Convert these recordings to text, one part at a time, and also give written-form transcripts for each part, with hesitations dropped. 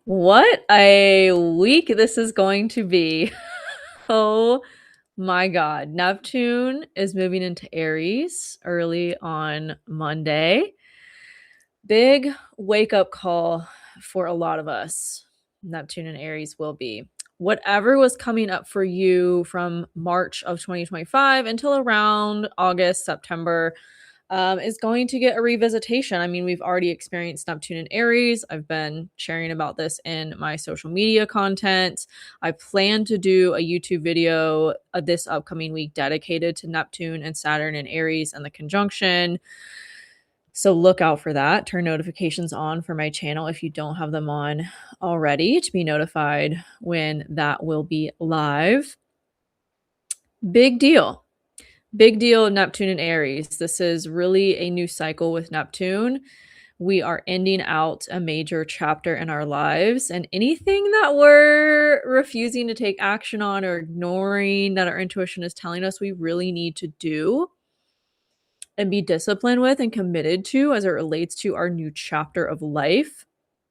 What a week this is going to be. Oh my God. Neptune is moving into Aries early on Monday. Big wake up call for a lot of us. Neptune and Aries will be. Whatever was coming up for you from March of 2025 until around August, September, is going to get a revisitation. I mean, we've already experienced Neptune and Aries. I've been sharing about this in my social media content. I plan to do a YouTube video this upcoming week dedicated to Neptune and Saturn and Aries and the conjunction. So look out for that. Turn notifications on for my channel if you don't have them on already to be notified when that will be live. Big deal. Big deal, Neptune and Aries. This is really a new cycle with Neptune. We are ending out a major chapter in our lives, and anything that we're refusing to take action on or ignoring that our intuition is telling us we really need to do and be disciplined with and committed to as it relates to our new chapter of life,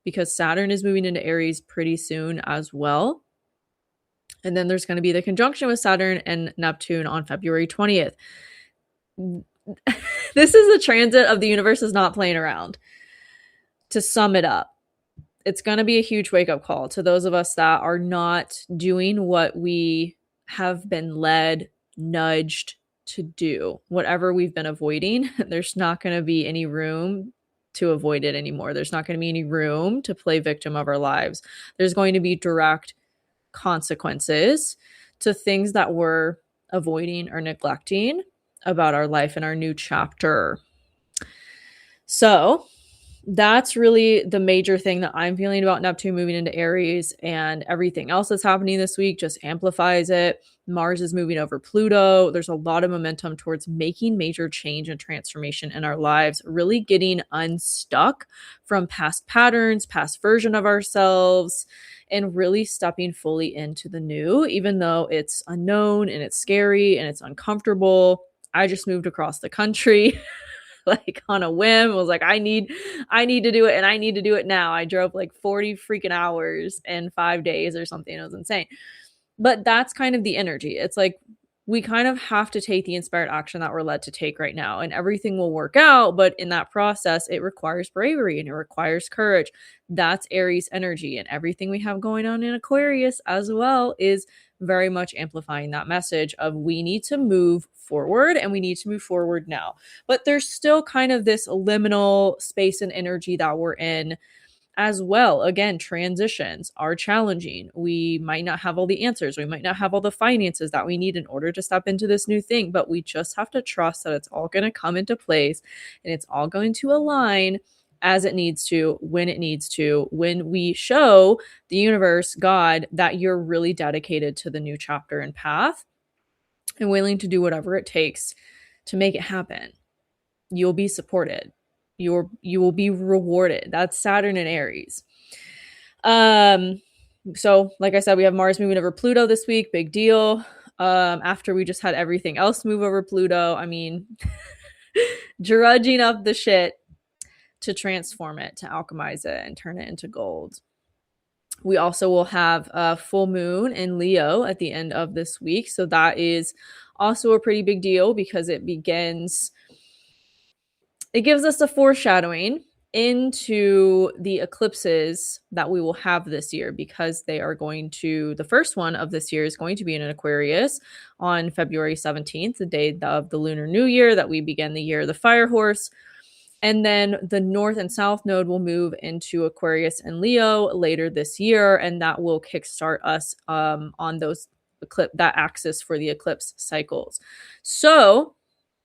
because Saturn is moving into Aries pretty soon as well. And then there's going to be the conjunction with Saturn and Neptune on February 20th. This is the transit of the universe is not playing around. To sum it up, it's going to be a huge wake-up call to those of us that are not doing what we have been led, nudged to do. Whatever we've been avoiding, there's not going to be any room to avoid it anymore. There's not going to be any room to play victim of our lives. There's going to be direct consequences to things that we're avoiding or neglecting about our life and our new chapter. So that's really the major thing that I'm feeling about Neptune moving into Aries, and everything else that's happening this week just amplifies it. Mars is moving over Pluto. There's a lot of momentum towards making major change and transformation in our lives, really getting unstuck from past patterns, past version of ourselves, and really stepping fully into the new, even though it's unknown and it's scary and it's uncomfortable. I just moved across the country like on a whim. Was like, I need to do it, and I need to do it now. I drove like 40 freaking hours in 5 days or something. It was insane. But that's kind of the energy. It's like we kind of have to take the inspired action that we're led to take right now, and everything will work out. But in that process, it requires bravery and it requires courage. That's Aries energy, and everything we have going on in Aquarius as well is very much amplifying that message of we need to move forward, and we need to move forward now. But there's still kind of this liminal space and energy that we're in as well. Again, transitions are challenging. We might not have all the answers. We might not have all the finances that we need in order to step into this new thing, but we just have to trust that it's all going to come into place and it's all going to align as it needs to, when it needs to, when we show the universe, God, that you're really dedicated to the new chapter and path and willing to do whatever it takes to make it happen. You'll be supported. You will be rewarded. That's Saturn and Aries. So like I said, we have Mars moving over Pluto this week. Big deal. After we just had everything else move over Pluto. I mean, drudging up the shit to transform it, to alchemize it and turn it into gold. We also will have a full moon in Leo at the end of this week. So that is also a pretty big deal because it gives us a foreshadowing into the eclipses that we will have this year, because they are going to, the first one of this year is going to be in an Aquarius on February 17th, the day of the Lunar New Year that we begin the year of the Fire Horse. And then the North and South node will move into Aquarius and Leo later this year, and that will kickstart us on that axis for the eclipse cycles. So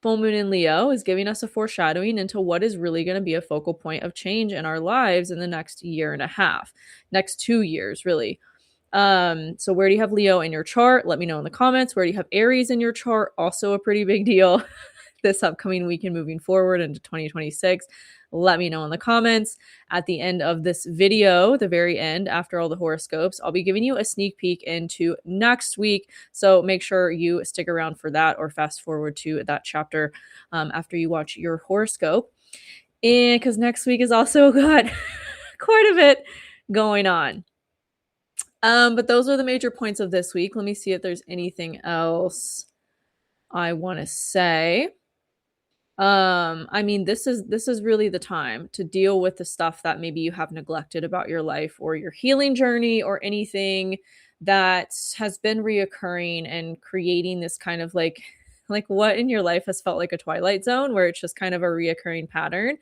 full moon in Leo is giving us a foreshadowing into what is really going to be a focal point of change in our lives in the next year and a half, next 2 years, really. So where do you have Leo in your chart? Let me know in the comments. Where do you have Aries in your chart? Also a pretty big deal this upcoming weekend moving forward into 2026. Let me know in the comments. At the end of this video, the very end, after all the horoscopes, I'll be giving you a sneak peek into next week. So make sure you stick around for that, or fast forward to that chapter after you watch your horoscope. And because next week is also got quite a bit going on. But those are the major points of this week. Let me see if there's anything else I want to say. I mean, this is really the time to deal with the stuff that maybe you have neglected about your life or your healing journey or anything that has been reoccurring and creating this kind of like what in your life has felt like a twilight zone where it's just kind of a reoccurring pattern.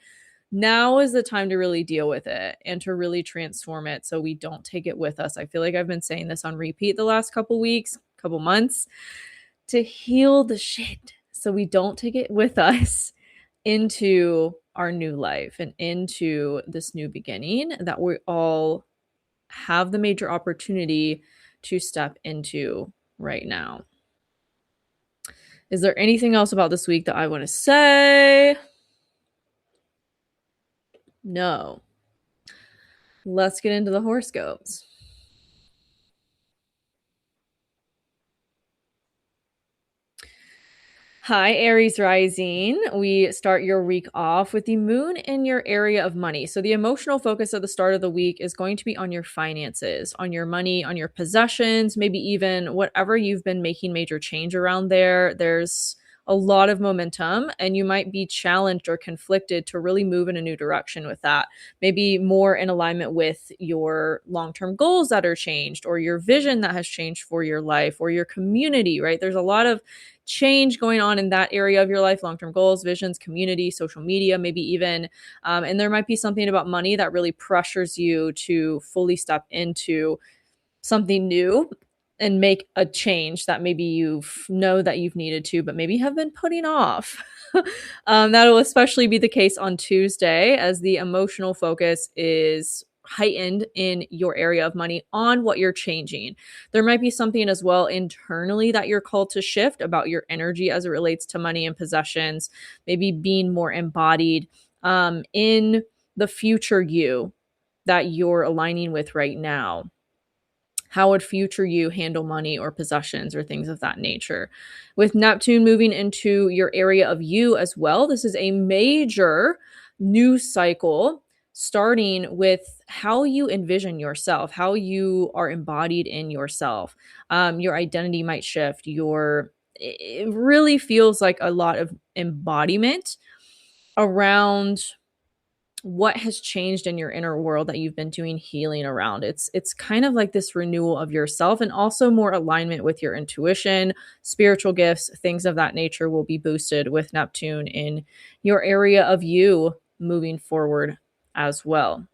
Now is the time to really deal with it and to really transform it so we don't take it with us. I feel like I've been saying this on repeat the last couple weeks, couple months, to heal the shit so we don't take it with us into our new life and into this new beginning that we all have the major opportunity to step into right now. Is there anything else about this week that I want to say? No. Let's get into the horoscopes. Hi, Aries Rising. We start your week off with the moon in your area of money. So, the emotional focus at the start of the week is going to be on your finances, on your money, on your possessions, maybe even whatever you've been making major change around there. There's a lot of momentum, and you might be challenged or conflicted to really move in a new direction with that. Maybe more in alignment with your long term goals that are changed, or your vision that has changed for your life, or your community, right? There's a lot of change going on in that area of your life, long-term goals, visions, community, social media, maybe even. And there might be something about money that really pressures you to fully step into something new and make a change that maybe you know that you've needed to, but maybe have been putting off. That'll especially be the case on Tuesday as the emotional focus is heightened in your area of money on what you're changing. There might be something as well internally that you're called to shift about your energy as it relates to money and possessions, maybe being more embodied in the future you that you're aligning with right now. How would future you handle money or possessions or things of that nature? With Neptune moving into your area of you as well, this is a major news cycle starting with how you envision yourself, how you are embodied in yourself. Your identity might shift. It really feels like a lot of embodiment around what has changed in your inner world that you've been doing healing around. It's kind of like this renewal of yourself, and also more alignment with your intuition, spiritual gifts, things of that nature will be boosted with Neptune in your area of you moving forward as well.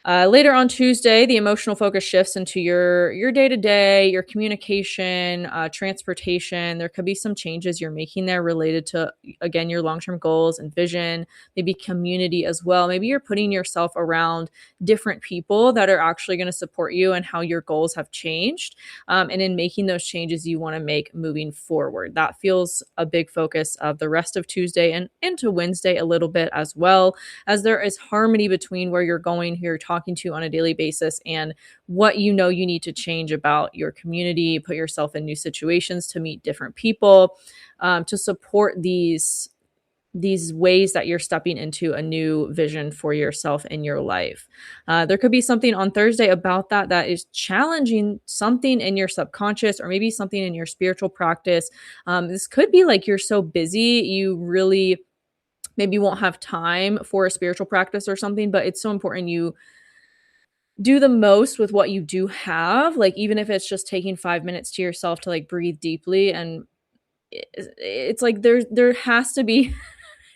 Later on Tuesday, the emotional focus shifts into your day-to-day, your communication, transportation. There could be some changes you're making there related to, again, your long-term goals and vision, maybe community as well. Maybe you're putting yourself around different people that are actually going to support you and how your goals have changed. And in making those changes you want to make moving forward. That feels a big focus of the rest of Tuesday and into Wednesday a little bit as well, as there is harmony between where you're going, who you're talking to on a daily basis, and what you know you need to change about your community, put yourself in new situations to meet different people, to support these ways that you're stepping into a new vision for yourself in your life. There could be something on Thursday about that is challenging something in your subconscious or maybe something in your spiritual practice. This could be like you're so busy, you really maybe won't have time for a spiritual practice or something, but it's so important you do the most with what you do have. Like, even if it's just taking 5 minutes to yourself to like breathe deeply. And it's like there has to be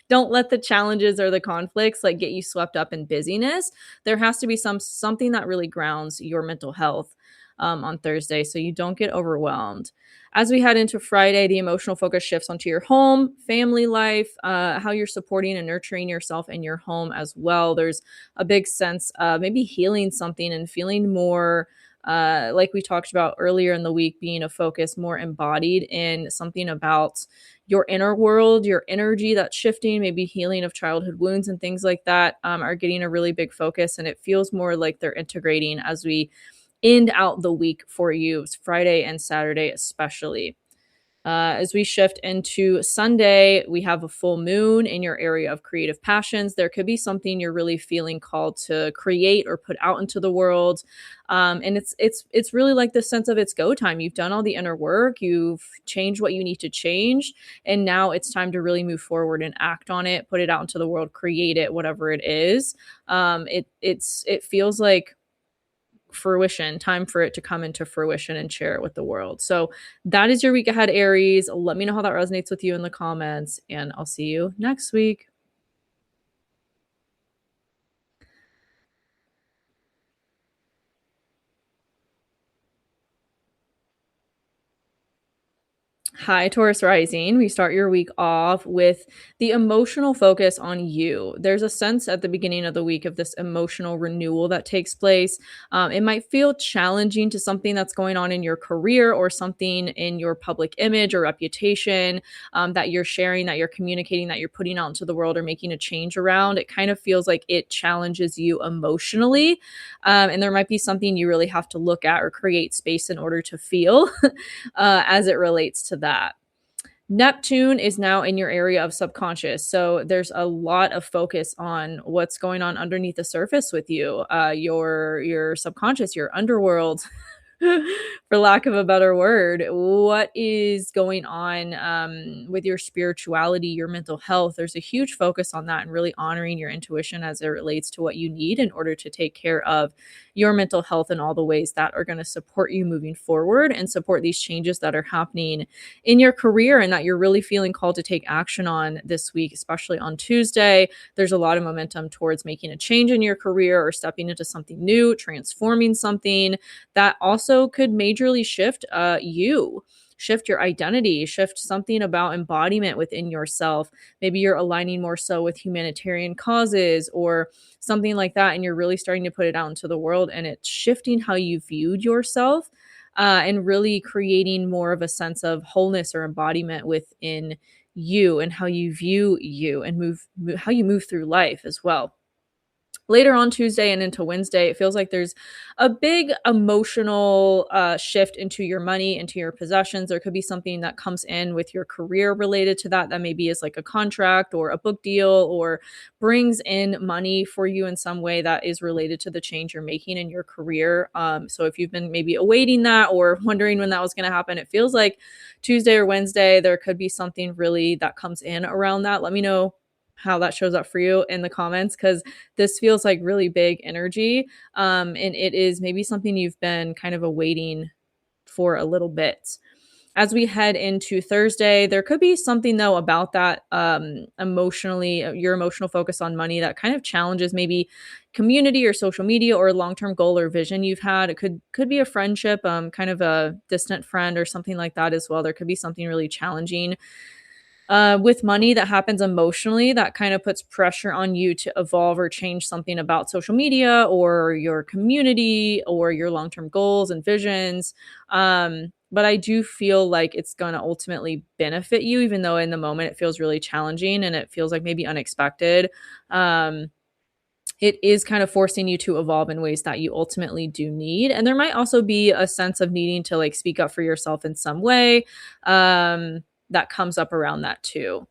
don't let the challenges or the conflicts like get you swept up in busyness. There has to be something that really grounds your mental health on Thursday so you don't get overwhelmed. As we head into Friday, the emotional focus shifts onto your home, family life, how you're supporting and nurturing yourself in your home as well. There's a big sense of maybe healing something and feeling more like we talked about earlier in the week, being a focus more embodied in something about your inner world, your energy that's shifting, maybe healing of childhood wounds and things like that are getting a really big focus. And it feels more like they're integrating as we end out the week for you, Friday and Saturday especially. As we shift into Sunday, we have a full moon in your area of creative passions. There could be something you're really feeling called to create or put out into the world. And it's really like this sense of it's go time. You've done all the inner work, you've changed what you need to change, and now it's time to really move forward and act on it, put it out into the world, create it, whatever it is. It feels like fruition, time for it to come into fruition and share it with the world. So that is your week ahead, Aries. Let me know how that resonates with you in the comments, and I'll see you next week. Hi, Taurus Rising. We start your week off with the emotional focus on you. There's a sense at the beginning of the week of this emotional renewal that takes place. It might feel challenging to something that's going on in your career or something in your public image or reputation that you're sharing, that you're communicating, that you're putting out into the world or making a change around. It kind of feels like it challenges you emotionally. And there might be something you really have to look at or create space in order to feel as it relates to that. Neptune is now in your area of subconscious. So there's a lot of focus on what's going on underneath the surface with you, your subconscious, your underworld, for lack of a better word. What is going on with your spirituality, your mental health? There's a huge focus on that and really honoring your intuition as it relates to what you need in order to take care of your mental health in all the ways that are going to support you moving forward and support these changes that are happening in your career and that you're really feeling called to take action on this week, especially on Tuesday. There's a lot of momentum towards making a change in your career or stepping into something new, transforming something that also could majorly shift your identity, shift something about embodiment within yourself. Maybe you're aligning more so with humanitarian causes or something like that, and you're really starting to put it out into the world, and it's shifting how you viewed yourself, and really creating more of a sense of wholeness or embodiment within you and how you view you and how you move through life as well. Later on Tuesday and into Wednesday, it feels like there's a big emotional shift into your money, into your possessions. There could be something that comes in with your career related to that maybe is like a contract or a book deal or brings in money for you in some way that is related to the change you're making in your career. So if you've been maybe awaiting that or wondering when that was going to happen, it feels like Tuesday or Wednesday, there could be something really that comes in around that. Let me know how that shows up for you in the comments, because this feels like really big energy. And it is maybe something you've been kind of awaiting for a little bit. As we head into Thursday, there could be something though about that emotionally, your emotional focus on money that kind of challenges maybe community or social media or a long-term goal or vision you've had. It could be a friendship, kind of a distant friend or something like that as well. There could be something really challenging with money that happens emotionally that kind of puts pressure on you to evolve or change something about social media or your community or your long-term goals and visions. But I do feel like it's going to ultimately benefit you, even though in the moment it feels really challenging and it feels like maybe unexpected. It is kind of forcing you to evolve in ways that you ultimately do need. And there might also be a sense of needing to like speak up for yourself in some way. That comes up around that too.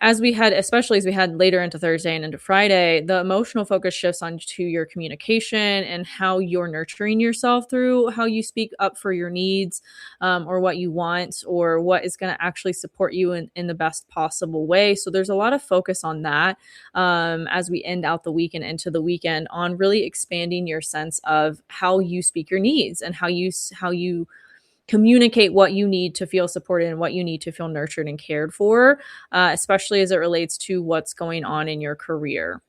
Especially as we head later into Thursday and into Friday, the emotional focus shifts onto your communication and how you're nurturing yourself through how you speak up for your needs, or what you want, or what is going to actually support you in the best possible way. So there's a lot of focus on that as we end out the week and into the weekend on really expanding your sense of how you speak your needs and how you communicate what you need to feel supported and what you need to feel nurtured and cared for, especially as it relates to what's going on in your career.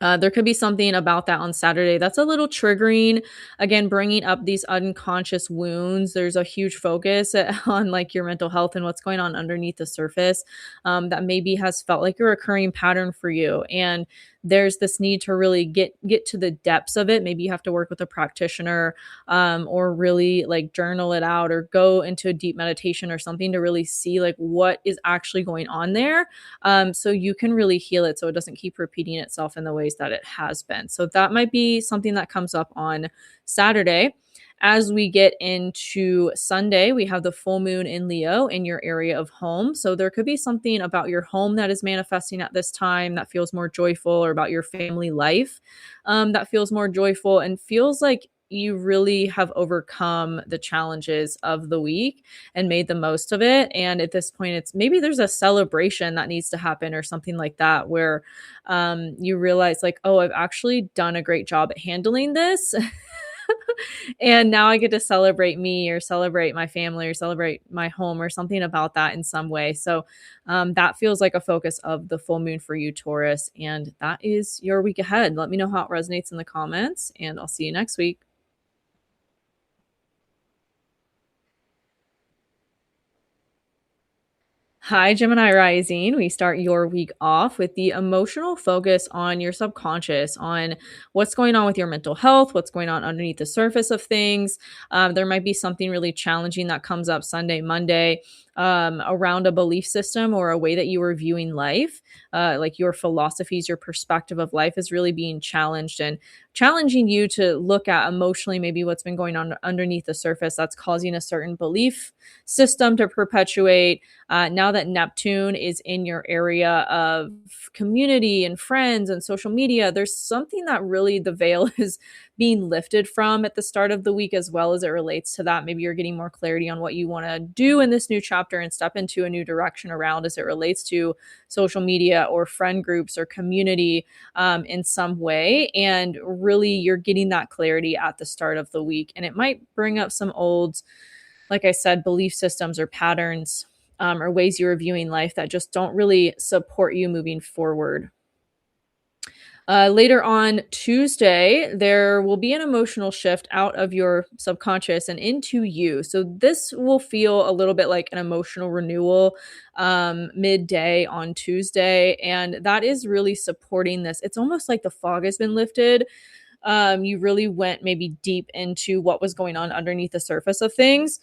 There could be something about that on Saturday that's a little triggering. Again, bringing up these unconscious wounds. There's a huge focus on like your mental health and what's going on underneath the surface that maybe has felt like a recurring pattern for you. And there's this need to really get to the depths of it. Maybe you have to work with a practitioner, or really like journal it out or go into a deep meditation or something to really see like what is actually going on there, so you can really heal it so it doesn't keep repeating itself in the ways that it has been. So that might be something that comes up on Saturday. As we get into Sunday, we have the full moon in Leo in your area of home. So there could be something about your home that is manifesting at this time that feels more joyful, or about your family life that feels more joyful and feels like you really have overcome the challenges of the week and made the most of it. And at this point, it's maybe there's a celebration that needs to happen or something like that, where you realize, like, oh, I've actually done a great job at handling this. And now I get to celebrate me, or celebrate my family, or celebrate my home, or something about that in some way. So that feels like a focus of the full moon for you, Taurus. And that is your week ahead. Let me know how it resonates in the comments, and I'll see you next week. Hi, Gemini Rising. We start your week off with the emotional focus on your subconscious, on what's going on with your mental health, what's going on underneath the surface of things. There might be something really challenging that comes up Sunday, Monday, around a belief system or a way that you are viewing life. Like your philosophies, your perspective of life is really being challenged, and challenging you to look at emotionally maybe what's been going on underneath the surface that's causing a certain belief system to perpetuate. Now that Neptune is in your area of community and friends and social media, there's something that really the veil is being lifted from at the start of the week, as well as it relates to that. Maybe you're getting more clarity on what you want to do in this new chapter and step into a new direction around, as it relates to social media or friend groups or community in some way. And really, you're getting that clarity at the start of the week. And it might bring up some old, like I said, belief systems or patterns, or ways you're viewing life that just don't really support you moving forward. Later on Tuesday, there will be an emotional shift out of your subconscious and into you. So this will feel a little bit like an emotional renewal midday on Tuesday. And that is really supporting this. It's almost like the fog has been lifted. You really went maybe deep into what was going on underneath the surface of things,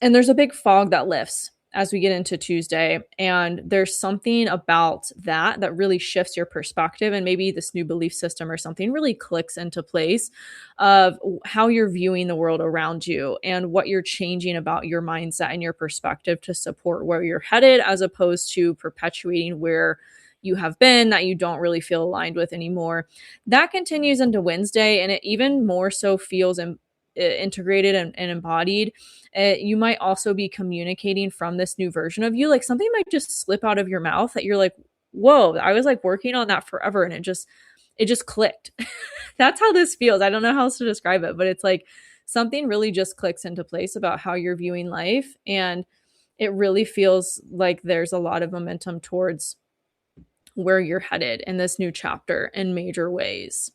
and there's a big fog that lifts as we get into Tuesday. And there's something about that that really shifts your perspective. And maybe this new belief system or something really clicks into place of how you're viewing the world around you, and what you're changing about your mindset and your perspective to support where you're headed, as opposed to perpetuating where you have been that you don't really feel aligned with anymore. That continues into Wednesday, and it even more so feels integrated and embodied. You might also be communicating from this new version of you. Like something might just slip out of your mouth that you're like, whoa, I was like working on that forever, and it just clicked. That's how this feels. I don't know how else to describe it, but it's like something really just clicks into place about how you're viewing life. And it really feels like there's a lot of momentum towards where you're headed in this new chapter in major ways.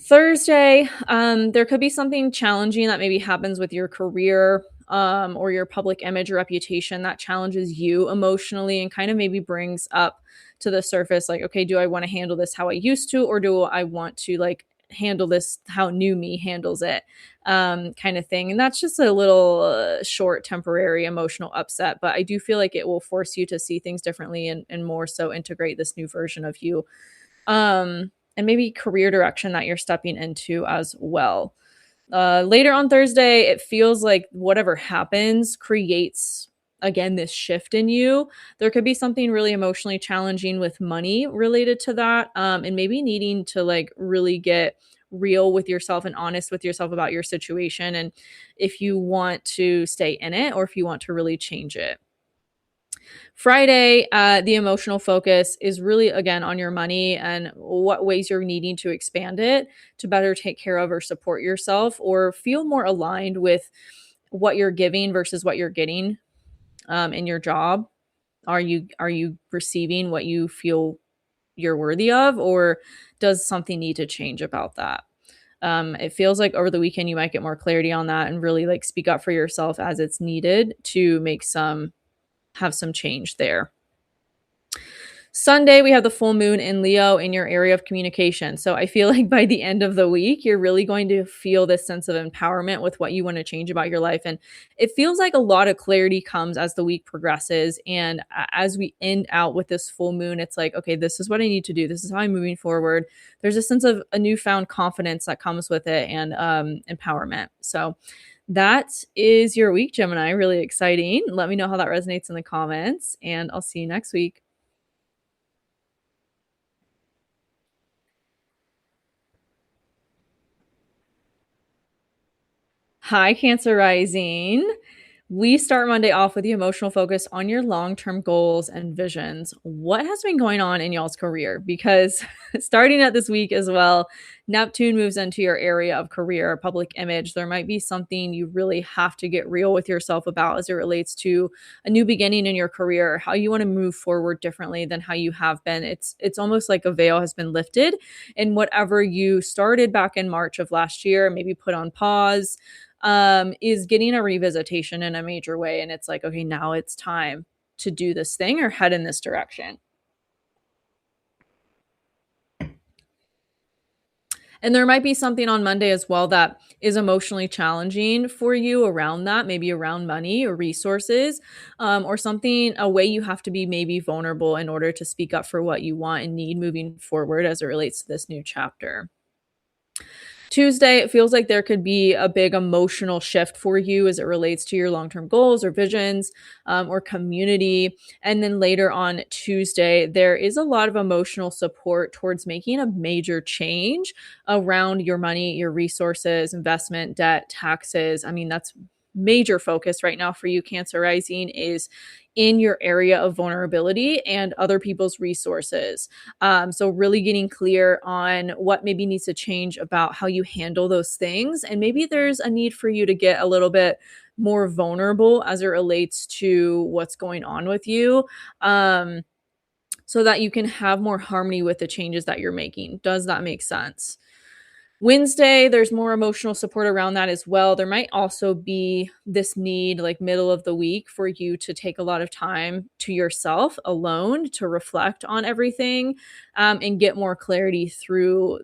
Thursday, there could be something challenging that maybe happens with your career, or your public image or reputation that challenges you emotionally, and kind of maybe brings up to the surface, like, okay, do I want to handle this how I used to, or do I want to like handle this how new me handles it, kind of thing. And that's just a little short, temporary emotional upset. But I do feel like it will force you to see things differently, and more so integrate this new version of you. And maybe career direction that you're stepping into as well. Later on Thursday, it feels like whatever happens creates, again, this shift in you. There could be something really emotionally challenging with money related to that, and maybe needing to like really get real with yourself and honest with yourself about your situation, and if you want to stay in it, or if you want to really change it. Friday, the emotional focus is really, again, on your money and what ways you're needing to expand it to better take care of or support yourself, or feel more aligned with what you're giving versus what you're getting in your job. Are you receiving what you feel you're worthy of, or does something need to change about that? It feels like over the weekend you might get more clarity on that, and really like speak up for yourself as it's needed to have some change there. Sunday, we have the full moon in Leo in your area of communication. So I feel like by the end of the week, you're really going to feel this sense of empowerment with what you want to change about your life. And it feels like a lot of clarity comes as the week progresses. And as we end out with this full moon, it's like, okay, this is what I need to do. This is how I'm moving forward. There's a sense of a newfound confidence that comes with it and empowerment. So that is your week, Gemini. Really exciting. Let me know how that resonates in the comments, and I'll see you next week. Hi, Cancer Rising. We start Monday off with the emotional focus on your long term goals and visions. What has been going on in y'all's career? Because starting at this week as well, Neptune moves into your area of career, public image. There might be something you really have to get real with yourself about as it relates to a new beginning in your career, how you want to move forward differently than how you have been. It's almost like a veil has been lifted, and whatever you started back in March of last year, maybe put on pause, is getting a revisitation in a major way. And it's like, okay, now it's time to do this thing or head in this direction. And there might be something on Monday as well that is emotionally challenging for you around that, maybe around money or resources, or something, a way you have to be maybe vulnerable in order to speak up for what you want and need moving forward as it relates to this new chapter. Tuesday, it feels like there could be a big emotional shift for you as it relates to your long term goals or visions, or community. And then later on Tuesday, there is a lot of emotional support towards making a major change around your money, your resources, investment, debt, taxes. I mean, that's major focus right now for you, Cancer Rising, is in your area of vulnerability and other people's resources. So really getting clear on what maybe needs to change about how you handle those things. And maybe there's a need for you to get a little bit more vulnerable as it relates to what's going on with you. So that you can have more harmony with the changes that you're making. Does that make sense? Wednesday, there's more emotional support around that as well. There might also be this need, like middle of the week, for you to take a lot of time to yourself alone to reflect on everything, and get more clarity through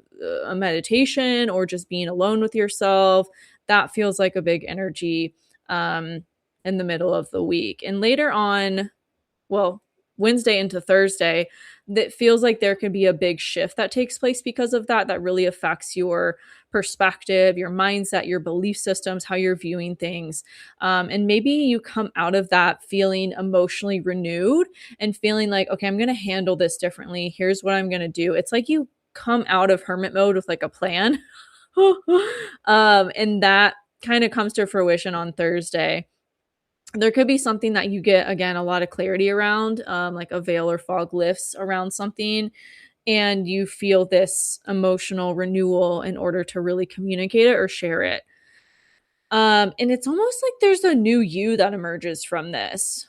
a meditation or just being alone with yourself. That feels like a big energy in the middle of the week. And later on, well, Wednesday into Thursday, that feels like there could be a big shift that takes place because of that, that really affects your perspective, your mindset, your belief systems, how you're viewing things. And maybe you come out of that feeling emotionally renewed and feeling like, okay, I'm going to handle this differently. Here's what I'm going to do. It's like you come out of hermit mode with like a plan. And that kind of comes to fruition on Thursday. There could be something that you get, again, a lot of clarity around, like a veil or fog lifts around something, and you feel this emotional renewal in order to really communicate it or share it. And it's almost like there's a new you that emerges from this.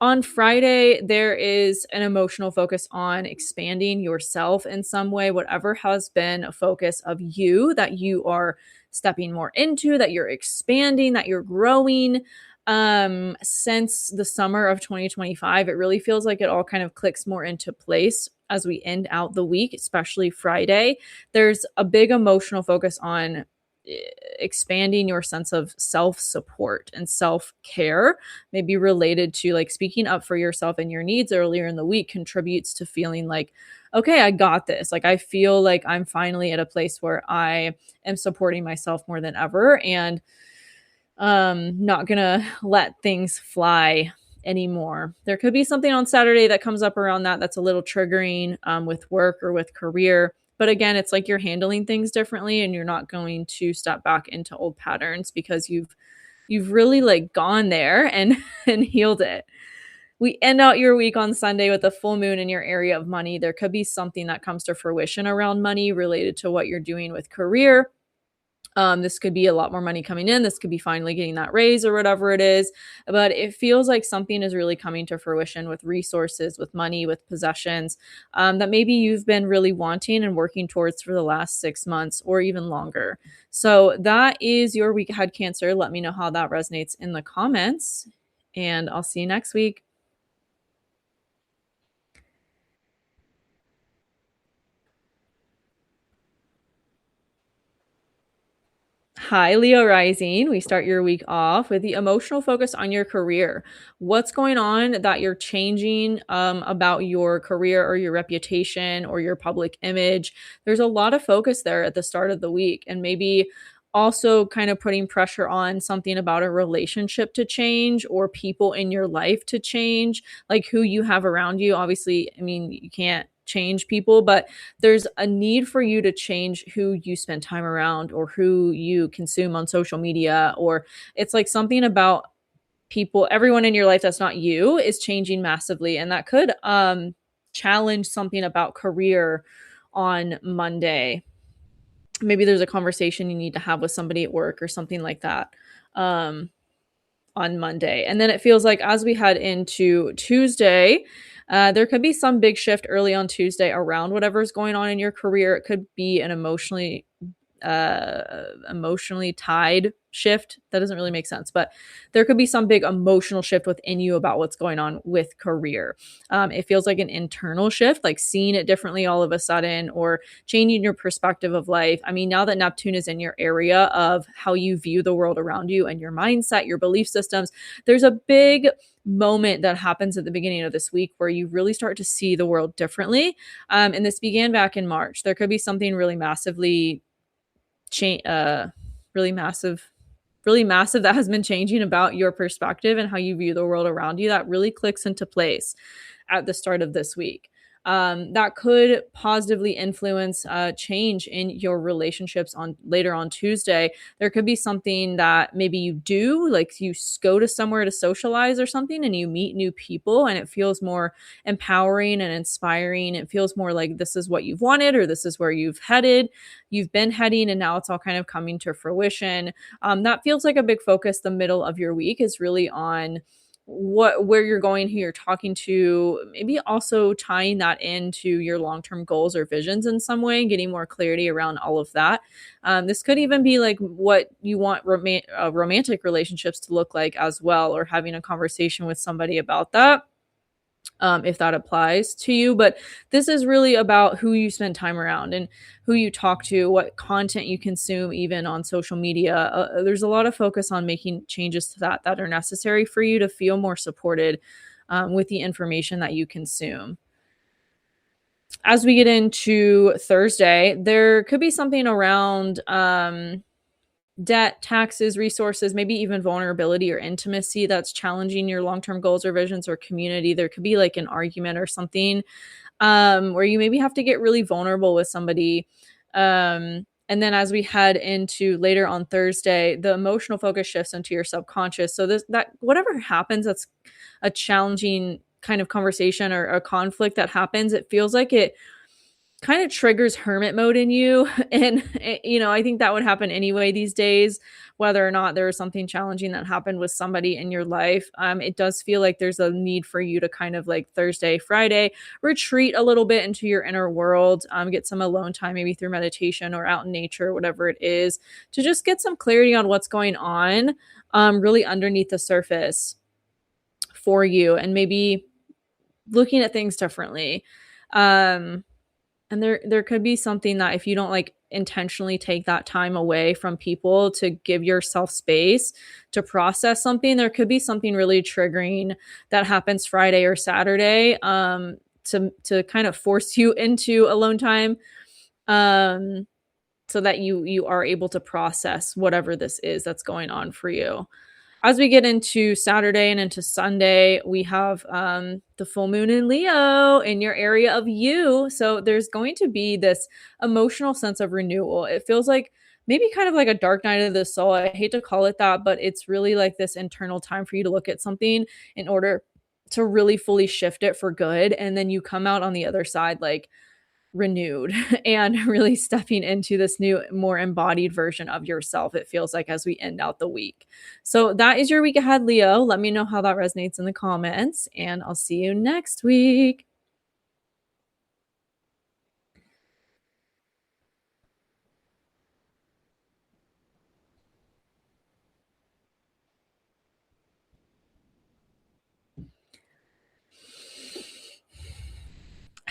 On Friday, there is an emotional focus on expanding yourself in some way, whatever has been a focus of you that you are stepping more into, that you're expanding, that you're growing. Since the summer of 2025, it really feels like it all kind of clicks more into place as we end out the week, especially Friday. There's a big emotional focus on expanding your sense of self support and self care, maybe related to like speaking up for yourself and your needs earlier in the week, contributes to feeling like, okay, I got this. Like, I feel like I'm finally at a place where I am supporting myself more than ever, and not gonna let things fly anymore. There could be something on Saturday that comes up around that that's a little triggering, with work or with career. But again, it's like you're handling things differently and you're not going to step back into old patterns because you've really like gone there and and healed it. We end out your week on Sunday with a full moon in your area of money. There could be something that comes to fruition around money related to what you're doing with career. This could be a lot more money coming in. This could be finally getting that raise or whatever it is. But it feels like something is really coming to fruition with resources, with money, with possessions, that maybe you've been really wanting and working towards for the last 6 months or even longer. So that is your week ahead, Cancer. Let me know how that resonates in the comments, and I'll see you next week. Hi, Leo Rising. We start your week off with the emotional focus on your career. What's going on that you're changing about your career or your reputation or your public image? There's a lot of focus there at the start of the week, and maybe also kind of putting pressure on something about a relationship to change or people in your life to change, like who you have around you. Obviously, I mean, you can't change people, but there's a need for you to change who you spend time around or who you consume on social media, or it's like something about people, everyone in your life that's not you is changing massively, and that could challenge something about career on Monday. Maybe there's a conversation you need to have with somebody at work or something like that. Um on Monday. And then it feels like as we head into Tuesday, there could be some big shift early on Tuesday around whatever's going on in your career. It could be an emotionally tied shift. That doesn't really make sense, but there could be some big emotional shift within you about what's going on with career. It feels like an internal shift, like seeing it differently all of a sudden, or changing your perspective of life. I mean, now that Neptune is in your area of how you view the world around you and your mindset, your belief systems, there's a big moment that happens at the beginning of this week where you really start to see the world differently. And this began back in March. There could be something really massively really massive that has been changing about your perspective and how you view the world around you that really clicks into place at the start of this week. That could positively influence change in your relationships on later on Tuesday. There could be something that maybe you do, like you go to somewhere to socialize or something, and you meet new people, and it feels more empowering and inspiring. It feels more like this is what you've wanted, or this is where you've been heading, and now it's all kind of coming to fruition. That feels like a big focus. The middle of your week is really on where you're going, who you're talking to, maybe also tying that into your long-term goals or visions in some way, getting more clarity around all of that. This could even be like what you want romantic relationships to look like as well, or having a conversation with somebody about that, if that applies to you. But this is really about who you spend time around and who you talk to, what content you consume, even on social media. There's a lot of focus on making changes to that are necessary for you to feel more supported with the information that you consume. As we get into Thursday, there could be something around debt, taxes, resources, maybe even vulnerability or intimacy that's challenging your long-term goals or visions or community. There could be like an argument or something where you maybe have to get really vulnerable with somebody. And then as we head into later on Thursday, the emotional focus shifts into your subconscious. So this that whatever happens, that's a challenging kind of conversation or a conflict that happens. It feels like it kind of triggers hermit mode in you. And, I think that would happen anyway these days, whether or not there was something challenging that happened with somebody in your life. It does feel like there's a need for you to kind of like Thursday, Friday, retreat a little bit into your inner world, get some alone time, maybe through meditation or out in nature, whatever it is, to just get some clarity on what's going on, really underneath the surface for you, and maybe looking at things differently. Um, and there could be something that if you don't like intentionally take that time away from people to give yourself space to process something, there could be something really triggering that happens Friday or Saturday, to kind of force you into alone time, um, so that you are able to process whatever this is that's going on for you. As we get into Saturday and into Sunday, we have the full moon in Leo in your area of you. So there's going to be this emotional sense of renewal. It feels like maybe kind of like a dark night of the soul. I hate to call it that, but it's really like this internal time for you to look at something in order to really fully shift it for good. And then you come out on the other side like renewed and really stepping into this new, more embodied version of yourself, it feels like, as we end out the week. So that is your week ahead, Leo. Let me know how that resonates in the comments, and I'll see you next week.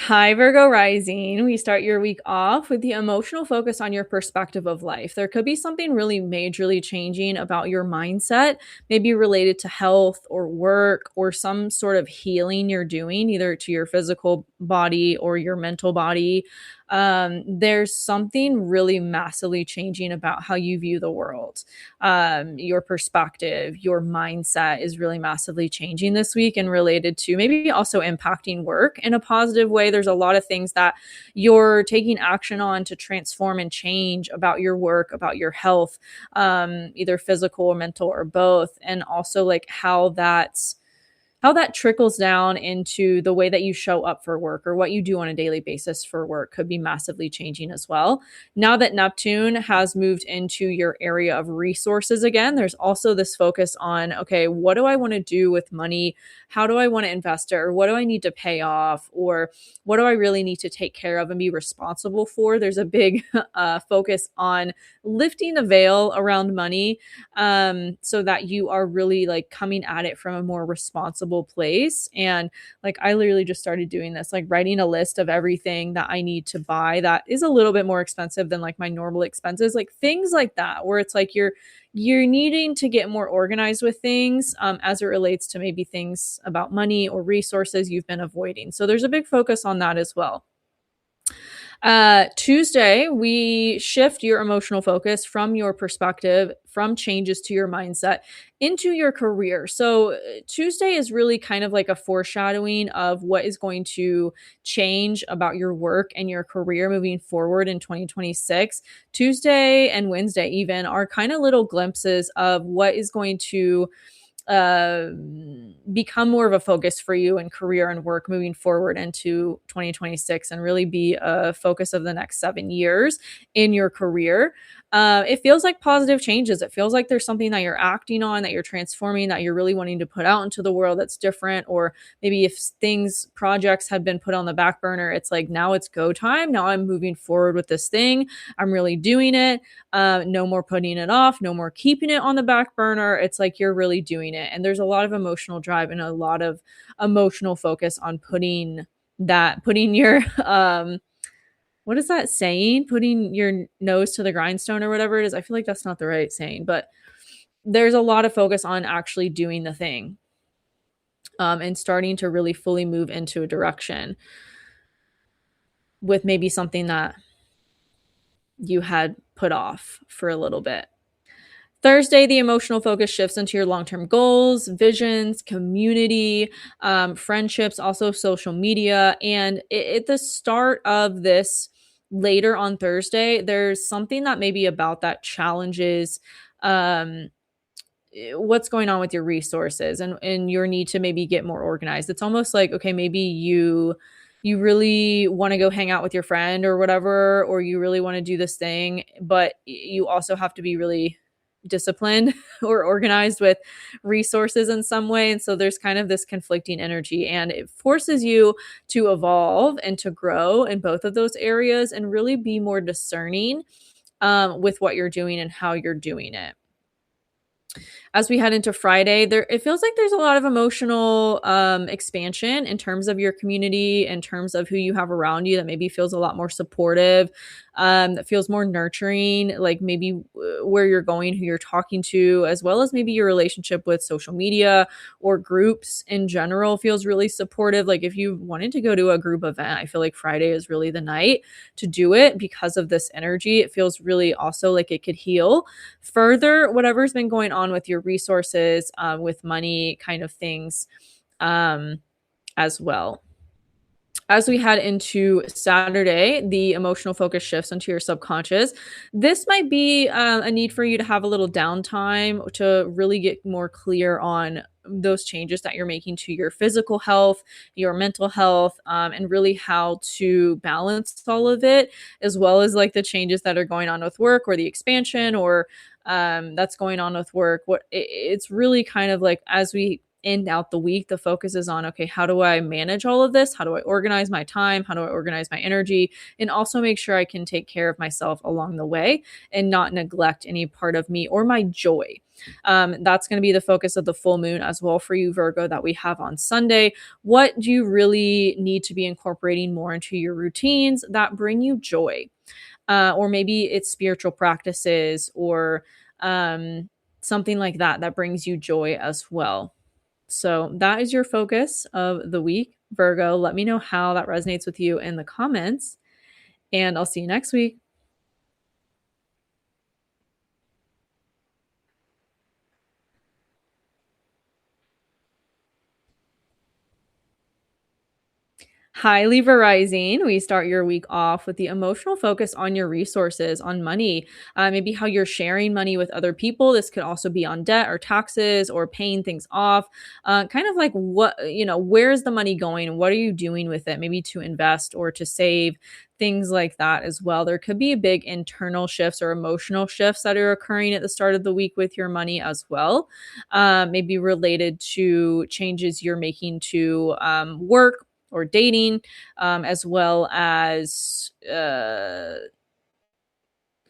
Hi, Virgo Rising. We start your week off with the emotional focus on your perspective of life. There could be something really majorly changing about your mindset, maybe related to health or work or some sort of healing you're doing, either to your physical body or your mental body. There's something really massively changing about how you view the world. Your perspective, your mindset is really massively changing this week and related to maybe also impacting work in a positive way. There's a lot of things that you're taking action on to transform and change about your work, about your health, either physical or mental or both. And also like how that trickles down into the way that you show up for work or what you do on a daily basis for work could be massively changing as well. Now that Neptune has moved into your area of resources again, there's also this focus on, okay, what do I want to do with money? How do I want to invest it? Or what do I need to pay off? Or what do I really need to take care of and be responsible for? There's a big focus on lifting the veil around money, so that you are really like coming at it from a more responsible place. And like I literally just started doing this, like writing a list of everything that I need to buy that is a little bit more expensive than like my normal expenses, like things like that, where it's like you're needing to get more organized with things, as it relates to maybe things about money or resources you've been avoiding. So there's a big focus on that as well. Tuesday, we shift your emotional focus from your perspective, from changes to your mindset into your career. So, Tuesday is really kind of like a foreshadowing of what is going to change about your work and your career moving forward in 2026. Tuesday and Wednesday, even, are kind of little glimpses of what is going to uh become more of a focus for you in career and work moving forward into 2026 and really be a focus of the next 7 years in your career. It feels like positive changes. It feels like there's something that you're acting on, that you're transforming, that you're really wanting to put out into the world that's different. Or maybe if projects had been put on the back burner, it's like now it's go time. Now I'm moving forward with this thing. I'm really doing it. No more putting it off, no more keeping it on the back burner. It's like you're really doing it. And there's a lot of emotional drive and a lot of emotional focus on putting your what is that saying? Putting your nose to the grindstone or whatever it is. I feel like that's not the right saying, but there's a lot of focus on actually doing the thing, and starting to really fully move into a direction with maybe something that you had put off for a little bit. Thursday, the emotional focus shifts into your long term goals, visions, community, friendships, also social media. And at the start of this, later on Thursday, there's something that maybe about that challenges um, what's going on with your resources and your need to maybe get more organized. It's almost like, okay, maybe you really want to go hang out with your friend or whatever, or you really want to do this thing, but you also have to be really disciplined or organized with resources in some way. And so there's kind of this conflicting energy, and it forces you to evolve and to grow in both of those areas and really be more discerning, with what you're doing and how you're doing it. As we head into Friday, there it feels like there's a lot of emotional expansion in terms of your community, in terms of who you have around you, that maybe feels a lot more supportive, that feels more nurturing, like maybe where you're going, who you're talking to, as well as maybe your relationship with social media or groups in general feels really supportive. Like if you wanted to go to a group event, I feel like Friday is really the night to do it because of this energy. It feels really also like it could heal further whatever's been going on with your resources, with money kind of things, um, as well. As we head into Saturday, the emotional focus shifts into your subconscious. This might be a need for you to have a little downtime to really get more clear on those changes that you're making to your physical health, your mental health, and really how to balance all of it, as well as like the changes that are going on with work or the expansion or that's going on with work. It's really kind of like as we end out the week, the focus is on, okay, how do I manage all of this? How do I organize my time? How do I organize my energy? And also make sure I can take care of myself along the way and not neglect any part of me or my joy. That's going to be the focus of the full moon as well for you, Virgo, that we have on Sunday. What do you really need to be incorporating more into your routines that bring you joy? Or maybe it's spiritual practices or something like that that brings you joy as well. So that is your focus of the week, Virgo. Let me know how that resonates with you in the comments, and I'll see you next week. Hi, Libra Rising. We start your week off with the emotional focus on your resources, on money, maybe how you're sharing money with other people. This could also be on debt or taxes or paying things off. Kind of like where's the money going? What are you doing with it? Maybe to invest or to save, things like that as well. There could be big internal shifts or emotional shifts that are occurring at the start of the week with your money as well. Maybe related to changes you're making to work or dating, as well as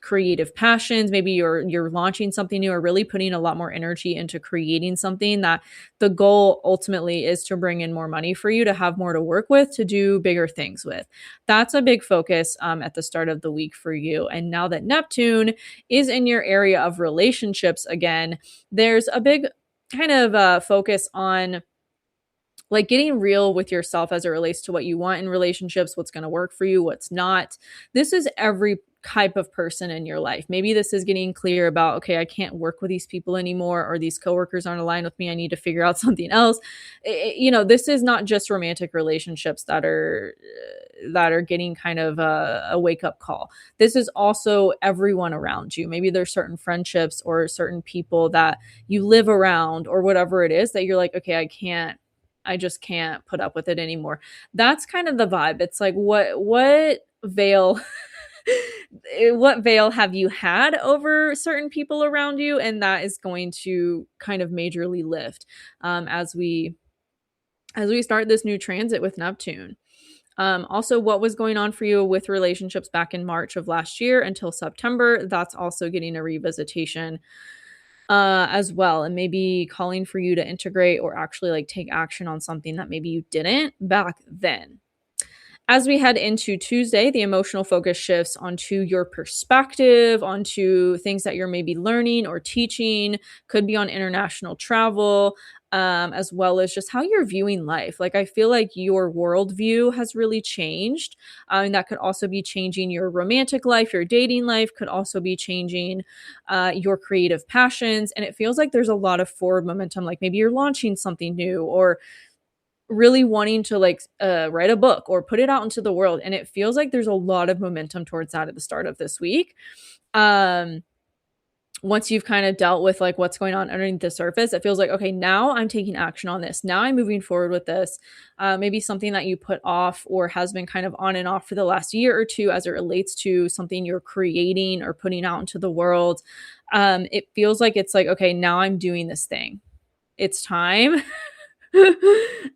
creative passions. Maybe you're launching something new or really putting a lot more energy into creating something that the goal ultimately is to bring in more money for you, to have more to work with, to do bigger things with. That's a big focus at the start of the week for you. And now that Neptune is in your area of relationships again, there's a big kind of focus on like getting real with yourself as it relates to what you want in relationships, what's going to work for you, what's not. This is every type of person in your life. Maybe this is getting clear about, okay, I can't work with these people anymore, or these coworkers aren't aligned with me. I need to figure out something else. This is not just romantic relationships that are getting kind of a wake up call. This is also everyone around you. Maybe there's certain friendships or certain people that you live around or whatever it is that you're like, okay, I just can't put up with it anymore. That's kind of the vibe. It's like what veil what veil have you had over certain people around you, and that is going to kind of majorly lift as we start this new transit with Neptune. Also, what was going on for you with relationships back in March of last year until September, that's also getting a revisitation as well, and maybe calling for you to integrate or actually like take action on something that maybe you didn't back then. As we head into Tuesday, the emotional focus shifts onto your perspective, onto things that you're maybe learning or teaching, could be on international travel, as well as just how you're viewing life. Like, I feel like your worldview has really changed. And that could also be changing your romantic life, your dating life, could also be changing your creative passions. And it feels like there's a lot of forward momentum. Like maybe you're launching something new or really wanting to like write a book or put it out into the world, and it feels like there's a lot of momentum towards that at the start of this week. um Once you've kind of dealt with like what's going on underneath the surface, it feels like, okay, now I'm taking action on this, now I'm moving forward with this. Maybe something that you put off or has been kind of on and off for the last year or two as it relates to something you're creating or putting out into the world. It feels like it's like, okay, now I'm doing this thing, it's time.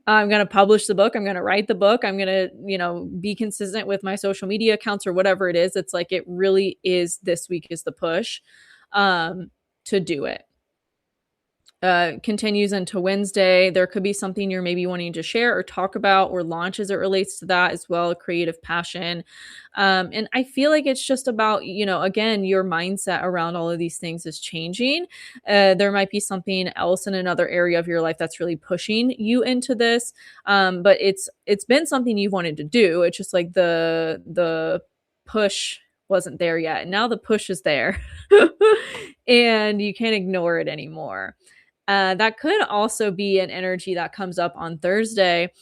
I'm going to publish the book. I'm going to write the book. I'm going to, be consistent with my social media accounts or whatever it is. It's like, it really is, this week is the push to do it. Continues into Wednesday. There could be something you're maybe wanting to share or talk about or launch as it relates to that as well, a creative passion. And I feel like it's just about, again, your mindset around all of these things is changing. There might be something else in another area of your life that's really pushing you into this. But it's been something you've wanted to do. It's just like the push wasn't there yet. Now the push is there and you can't ignore it anymore. That could also be an energy that comes up on Thursday,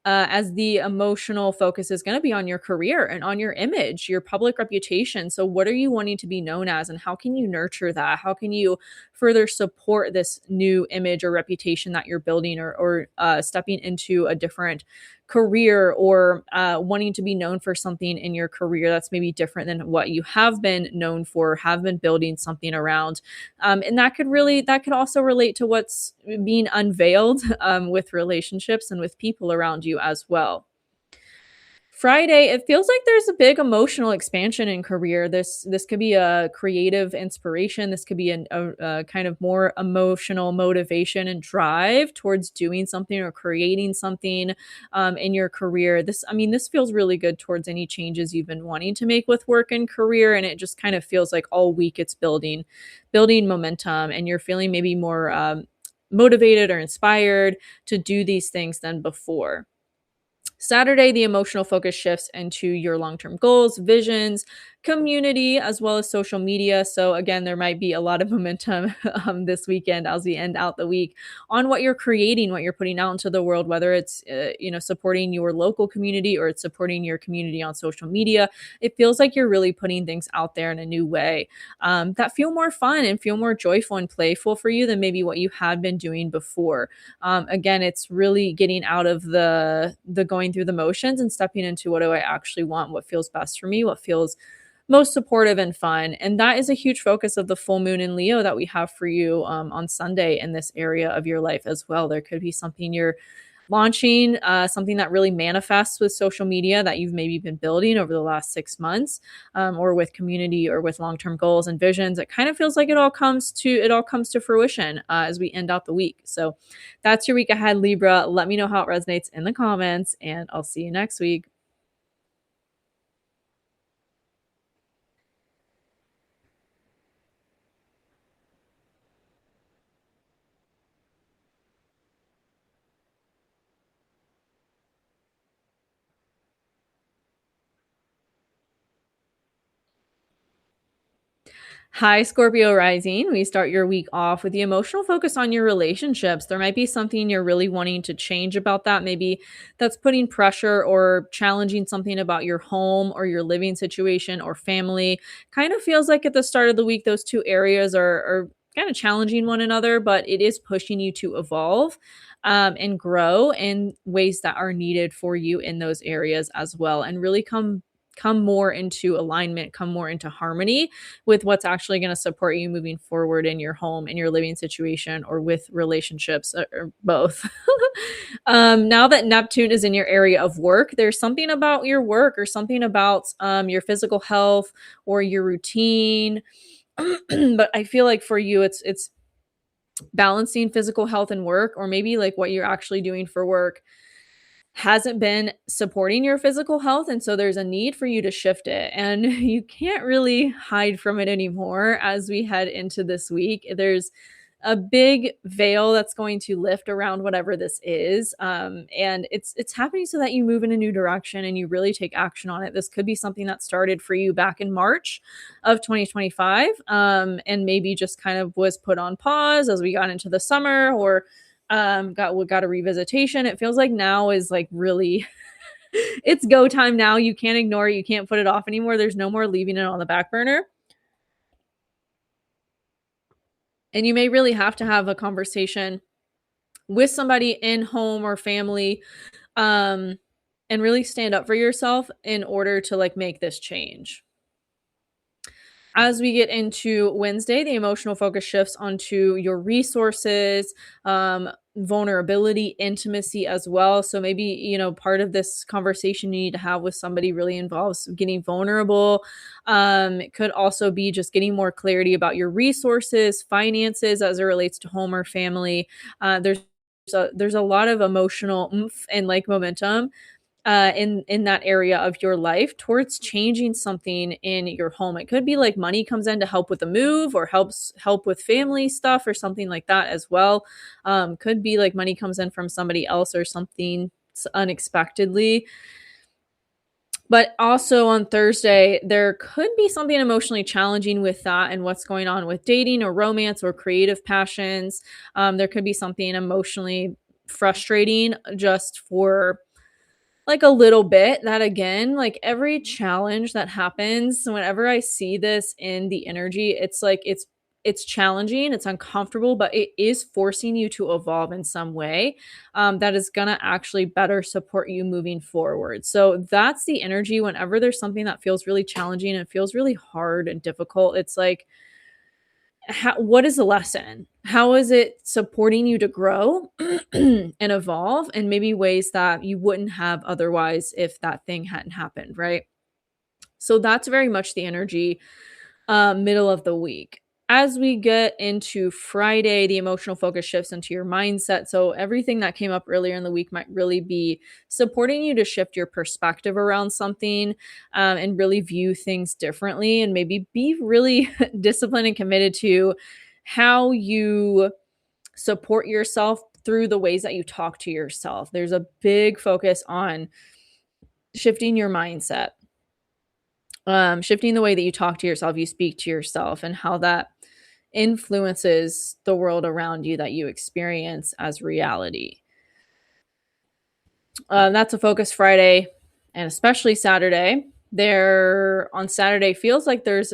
as the emotional focus is going to be on your career and on your image, your public reputation. So, what are you wanting to be known as, and how can you nurture that? How can you further support this new image or reputation that you're building, or stepping into a different career, or wanting to be known for something in your career that's maybe different than what you have been known for, have been building something around. And that could also relate to what's being unveiled with relationships and with people around you as well. Friday, it feels like there's a big emotional expansion in career. This could be a creative inspiration. This could be a kind of more emotional motivation and drive towards doing something or creating something in your career. This feels really good towards any changes you've been wanting to make with work and career, and it just kind of feels like all week it's building momentum, and you're feeling maybe more motivated or inspired to do these things than before. Saturday, the emotional focus shifts into your long term goals, visions, community, as well as social media. So, again, there might be a lot of momentum this weekend as we end out the week on what you're creating, what you're putting out into the world, whether it's, supporting your local community or it's supporting your community on social media. It feels like you're really putting things out there in a new way that feel more fun and feel more joyful and playful for you than maybe what you had been doing before. Again, it's really getting out of the going through the motions and stepping into what do I actually want, what feels best for me, what feels most supportive and fun. And that is a huge focus of the full moon in Leo that we have for you on Sunday in this area of your life as well. There could be something you're launching, something that really manifests with social media that you've maybe been building over the last 6 months, or with community or with long-term goals and visions. It kind of feels like it all comes to fruition as we end out the week. So that's your week ahead, Libra. Let me know how it resonates in the comments, and I'll see you next week. Hi, Scorpio Rising. We start your week off with the emotional focus on your relationships. There might be something you're really wanting to change about that. Maybe that's putting pressure or challenging something about your home or your living situation or family. Kind of feels like at the start of the week, those two areas are kind of challenging one another, but it is pushing you to evolve and grow in ways that are needed for you in those areas as well, and really come more into alignment, come more into harmony with what's actually going to support you moving forward in your home, in your living situation, or with relationships, or both. Now that Neptune is in your area of work, there's something about your work or something about your physical health or your routine. But I feel like for you, it's balancing physical health and work, or maybe like what you're actually doing for work hasn't been supporting your physical health, and so there's a need for you to shift it, and you can't really hide from it anymore as we head into this week. There's a big veil that's going to lift around whatever this is, and it's happening so that you move in a new direction and you really take action on it. This could be something that started for you back in March of 2025, and maybe just kind of was put on pause as we got into the summer, or got a revisitation. It feels like now is like really it's go time now. You can't ignore it. You can't put it off anymore. There's no more leaving it on the back burner. And you may really have to have a conversation with somebody in home or family, um and really stand up for yourself in order to like make this change. As we get into Wednesday, the emotional focus shifts onto your resources, vulnerability, intimacy as well. So maybe, part of this conversation you need to have with somebody really involves getting vulnerable. It could also be just getting more clarity about your resources, finances as it relates to home or family. There's a lot of emotional oomph and like momentum in that area of your life towards changing something in your home. It could be like money comes in to help with a move or help with family stuff or something like that as well. Could be like money comes in from somebody else or something unexpectedly. But also on Thursday, there could be something emotionally challenging with that and what's going on with dating or romance or creative passions. There could be something emotionally frustrating just for like a little bit. That again, like every challenge that happens, whenever I see this in the energy, it's like it's challenging, it's uncomfortable, but it is forcing you to evolve in some way that is going to actually better support you moving forward. So that's the energy whenever there's something that feels really challenging and feels really hard and difficult. It's like, what is the lesson? How is it supporting you to grow and evolve in maybe ways that you wouldn't have otherwise if that thing hadn't happened, right? So that's very much the energy middle of the week. As we get into Friday, the emotional focus shifts into your mindset. So everything that came up earlier in the week might really be supporting you to shift your perspective around something and really view things differently and maybe be really disciplined and committed to how you support yourself through the ways that you talk to yourself. There's a big focus on shifting your mindset, shifting the way that you talk to yourself, you speak to yourself, and how that influences the world around you that you experience as reality. That's a focus Friday and especially Saturday. There on Saturday feels like there's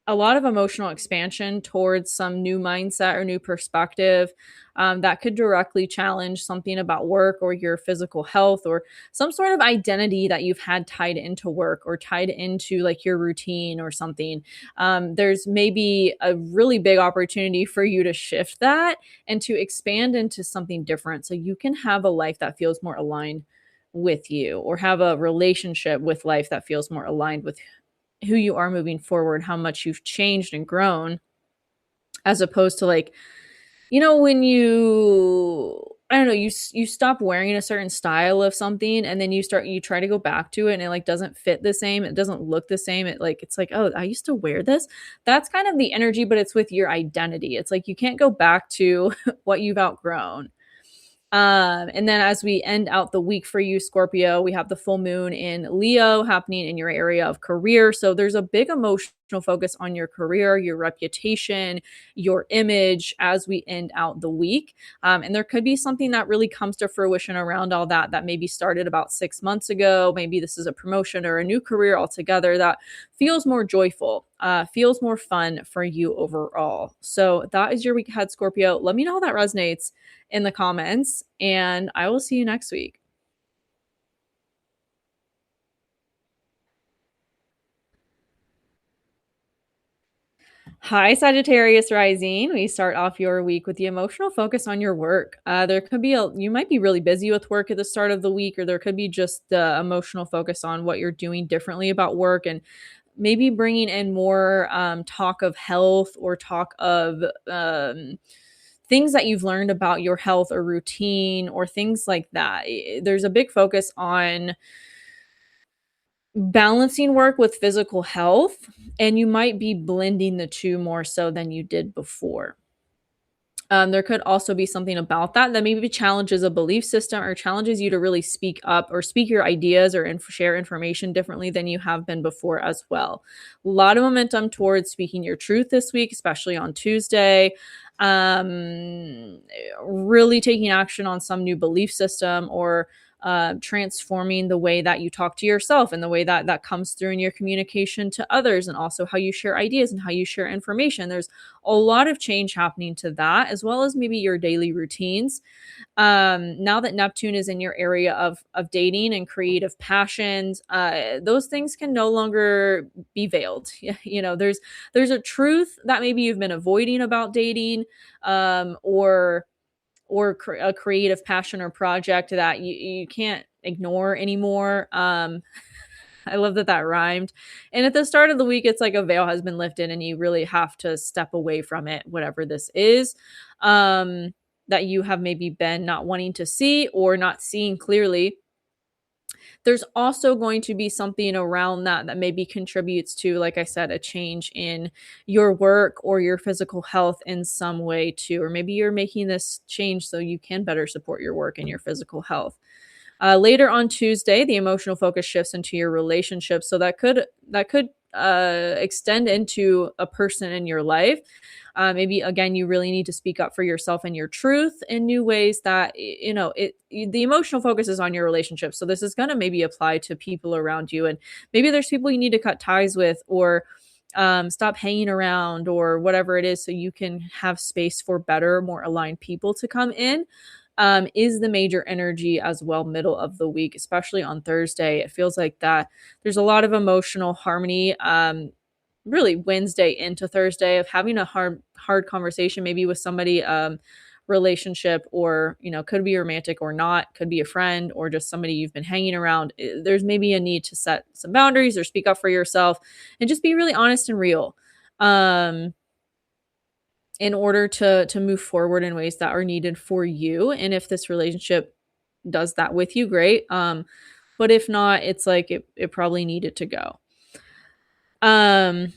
a lot of emotional expansion towards some new mindset or new perspective that could directly challenge something about work or your physical health or some sort of identity that you've had tied into work or tied into like your routine or something. There's maybe a really big opportunity for you to shift that and to expand into something different so you can have a life that feels more aligned with you or have a relationship with life that feels more aligned with who you are moving forward, how much you've changed and grown, as opposed to like, when I don't know, you stop wearing a certain style of something and then you try to go back to it and it like doesn't fit the same, it doesn't look the same. It's like, oh, I used to wear this. That's kind of the energy, but it's with your identity. It's like you can't go back to what you've outgrown. And then as we end out the week for you, Scorpio, we have the full moon in Leo happening in your area of career. So there's a big emotional focus on your career, your reputation, your image as we end out the week. And there could be something that really comes to fruition around all that maybe started about 6 months ago. Maybe this is a promotion or a new career altogether that feels more joyful, feels more fun for you overall. So that is your week ahead, Scorpio. Let me know how that resonates in the comments, and I will see you next week. Hi, Sagittarius Rising. We start off your week with the emotional focus on your work. There could be you might be really busy with work at the start of the week, or there could be just the emotional focus on what you're doing differently about work and maybe bringing in more talk of health or talk of things that you've learned about your health or routine or things like that. There's a big focus on balancing work with physical health, and you might be blending the two more so than you did before. There could also be something about that maybe challenges a belief system or challenges you to really speak up or speak your ideas or share information differently than you have been before as well. A lot of momentum towards speaking your truth this week, especially on Tuesday. Really taking action on some new belief system or transforming the way that you talk to yourself and the way that comes through in your communication to others, and also how you share ideas and how you share information. There's a lot of change happening to that, as well as maybe your daily routines. Now that Neptune is in your area of dating and creative passions, those things can no longer be veiled. There's a truth that maybe you've been avoiding about dating, or a creative passion or project that you can't ignore anymore. I love that rhymed. And at the start of the week, it's like a veil has been lifted and you really have to step away from it, whatever this is, that you have maybe been not wanting to see or not seeing clearly. There's also going to be something around that maybe contributes to, like I said, a change in your work or your physical health in some way too. Or maybe you're making this change so you can better support your work and your physical health. Later on Tuesday, the emotional focus shifts into your relationship. So that could extend into a person in your life. Maybe again, you really need to speak up for yourself and your truth in new ways that, the emotional focus is on your relationship. So this is going to maybe apply to people around you. And maybe there's people you need to cut ties with or stop hanging around or whatever it is, so you can have space for better, more aligned people to come in, is the major energy as well, middle of the week, especially on Thursday. It feels like that there's a lot of emotional harmony, really Wednesday into Thursday, of having a hard conversation, maybe with somebody, relationship, or could be romantic or not, could be a friend or just somebody you've been hanging around. There's maybe a need to set some boundaries or speak up for yourself and just be really honest and real, um in order to move forward in ways that are needed for you. And if this relationship does that with you, great. But if not, it's like it probably needed to go. um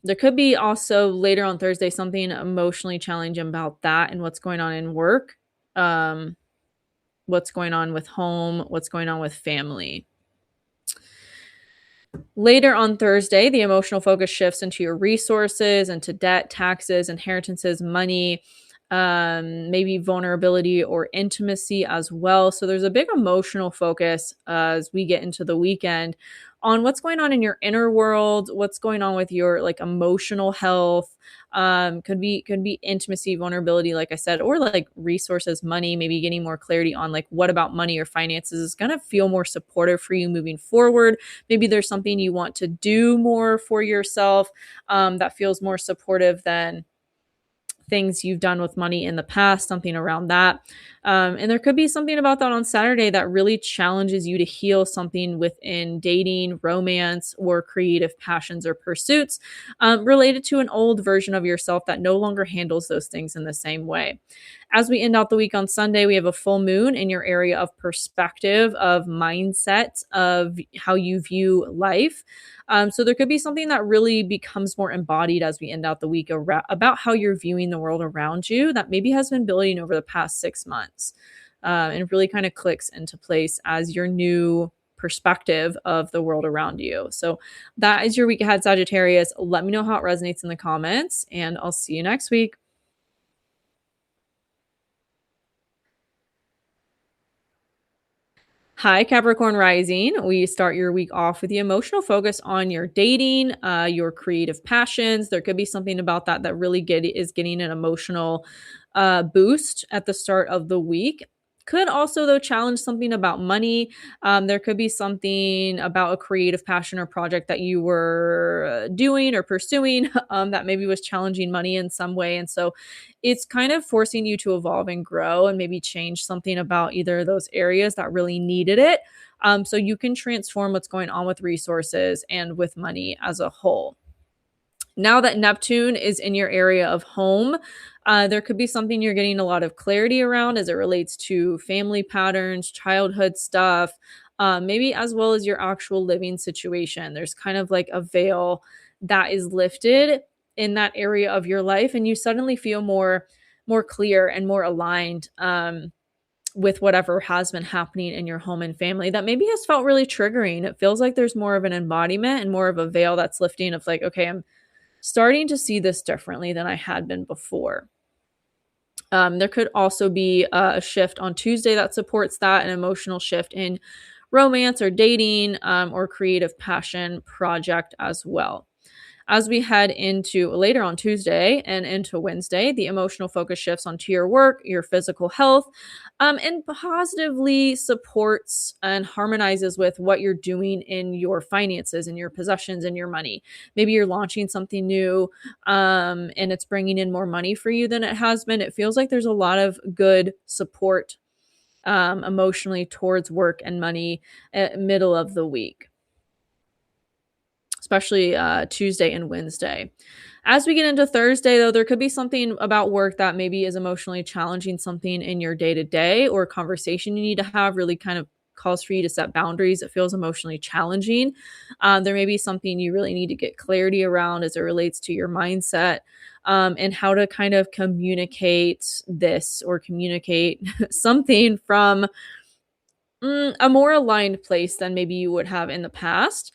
there could be also later on Thursday something emotionally challenging about that and what's going on in work, um what's going on with home, what's going on with family. Later on Thursday, the emotional focus shifts into your resources, into debt, taxes, inheritances, money, maybe vulnerability or intimacy as well. So there's a big emotional focus, as we get into the weekend, on what's going on in your inner world, what's going on with your like emotional health. Could be intimacy, vulnerability, like I said, or like resources, money, maybe getting more clarity on like what about money or finances is going to feel more supportive for you moving forward. Maybe there's something you want to do more for yourself, that feels more supportive than things you've done with money in the past, something around that. And there could be something about that on Saturday that really challenges you to heal something within dating, romance, or creative passions or pursuits, related to an old version of yourself that no longer handles those things in the same way. As we end out the week on Sunday, we have a full moon in your area of perspective, of mindset, of how you view life. So there could be something that really becomes more embodied as we end out the week about how you're viewing the world around you, that maybe has been building over the past 6 months, and really kind of clicks into place as your new perspective of the world around you. So that is your week ahead, Sagittarius. Let me know how it resonates in the comments, and I'll see you next week. Hi, Capricorn Rising. We start your week off with the emotional focus on your dating, your creative passions. There could be something about that that really is getting an emotional boost at the start of the week. Could also, though, challenge something about money. There could be something about a creative passion or project that you were doing or pursuing, that maybe was challenging money in some way. And so it's kind of forcing you to evolve and grow and maybe change something about either of those areas that really needed it. So you can transform what's going on with resources and with money as a whole. Now that Neptune is in your area of home, there could be something you're getting a lot of clarity around as it relates to family patterns, childhood stuff, maybe as well as your actual living situation. There's kind of like a veil that is lifted in that area of your life, and you suddenly feel more clear and more aligned, with whatever has been happening in your home and family that maybe has felt really triggering. It feels like there's more of an embodiment and more of a veil that's lifting of like, okay, I'm starting to see this differently than I had been before. There could also be a shift on Tuesday that supports that, an emotional shift in romance or dating, or creative passion project as well. As we head into later on Tuesday and into Wednesday, the emotional focus shifts onto your work, your physical health, and positively supports and harmonizes with what you're doing in your finances and your possessions and your money. Maybe you're launching something new, and it's bringing in more money for you than it has been. It feels like there's a lot of good support, emotionally towards work and money at middle of the week, especially Tuesday and Wednesday. As we get into Thursday, though, there could be something about work that maybe is emotionally challenging, something in your day to day or conversation you need to have really kind of calls for you to set boundaries. It feels emotionally challenging. There may be something you really need to get clarity around as it relates to your mindset, and how to kind of communicate this or communicate something from a more aligned place than maybe you would have in the past.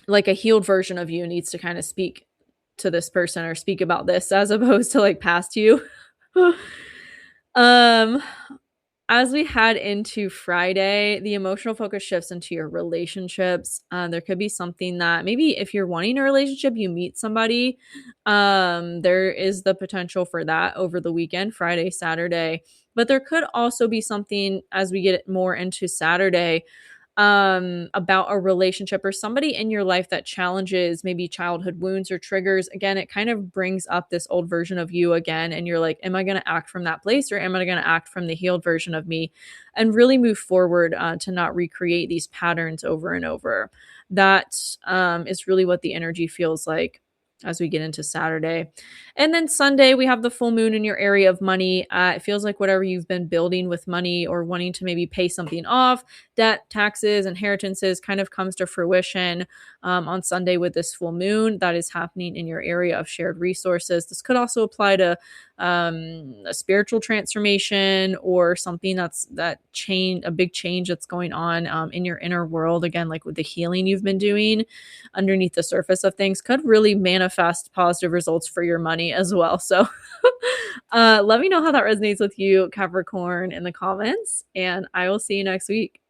Like a healed version of you needs to kind of speak to this person or speak about this as opposed to like past you. um As we head into Friday, the emotional focus shifts into your relationships. There could be something that maybe if you're wanting a relationship, you meet somebody. There is the potential for that over the weekend, Friday, Saturday. But there could also be something as we get more into Saturday about a relationship or somebody in your life that challenges maybe childhood wounds or triggers. Again, it kind of brings up this old version of you again, and you're like, am I going to act from that place, or am I going to act from the healed version of me, and really move forward to not recreate these patterns over and over. That is really what the energy feels like as we get into Saturday. And then Sunday, we have the full moon in your area of money. It feels like whatever you've been building with money or wanting to maybe pay something off, debt, taxes, inheritances, kind of comes to fruition on Sunday with this full moon that is happening in your area of shared resources. This could also apply to a spiritual transformation or something that change, a big change that's going on in your inner world. Again, like with the healing you've been doing underneath the surface of things, could really manifest positive results for your money as well. So let me know how that resonates with you, Capricorn, in the comments, and I will see you next week.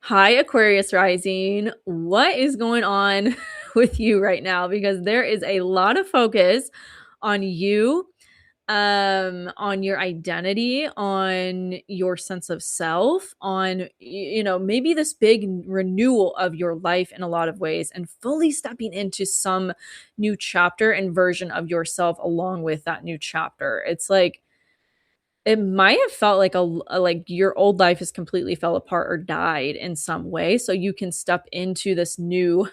Hi, Aquarius Rising. What is going on with you right now? Because there is a lot of focus on you, on your identity, on your sense of self, on maybe this big renewal of your life in a lot of ways, and fully stepping into some new chapter and version of yourself along with that new chapter. It's like it might have felt like like your old life has completely fell apart or died in some way, so you can step into this new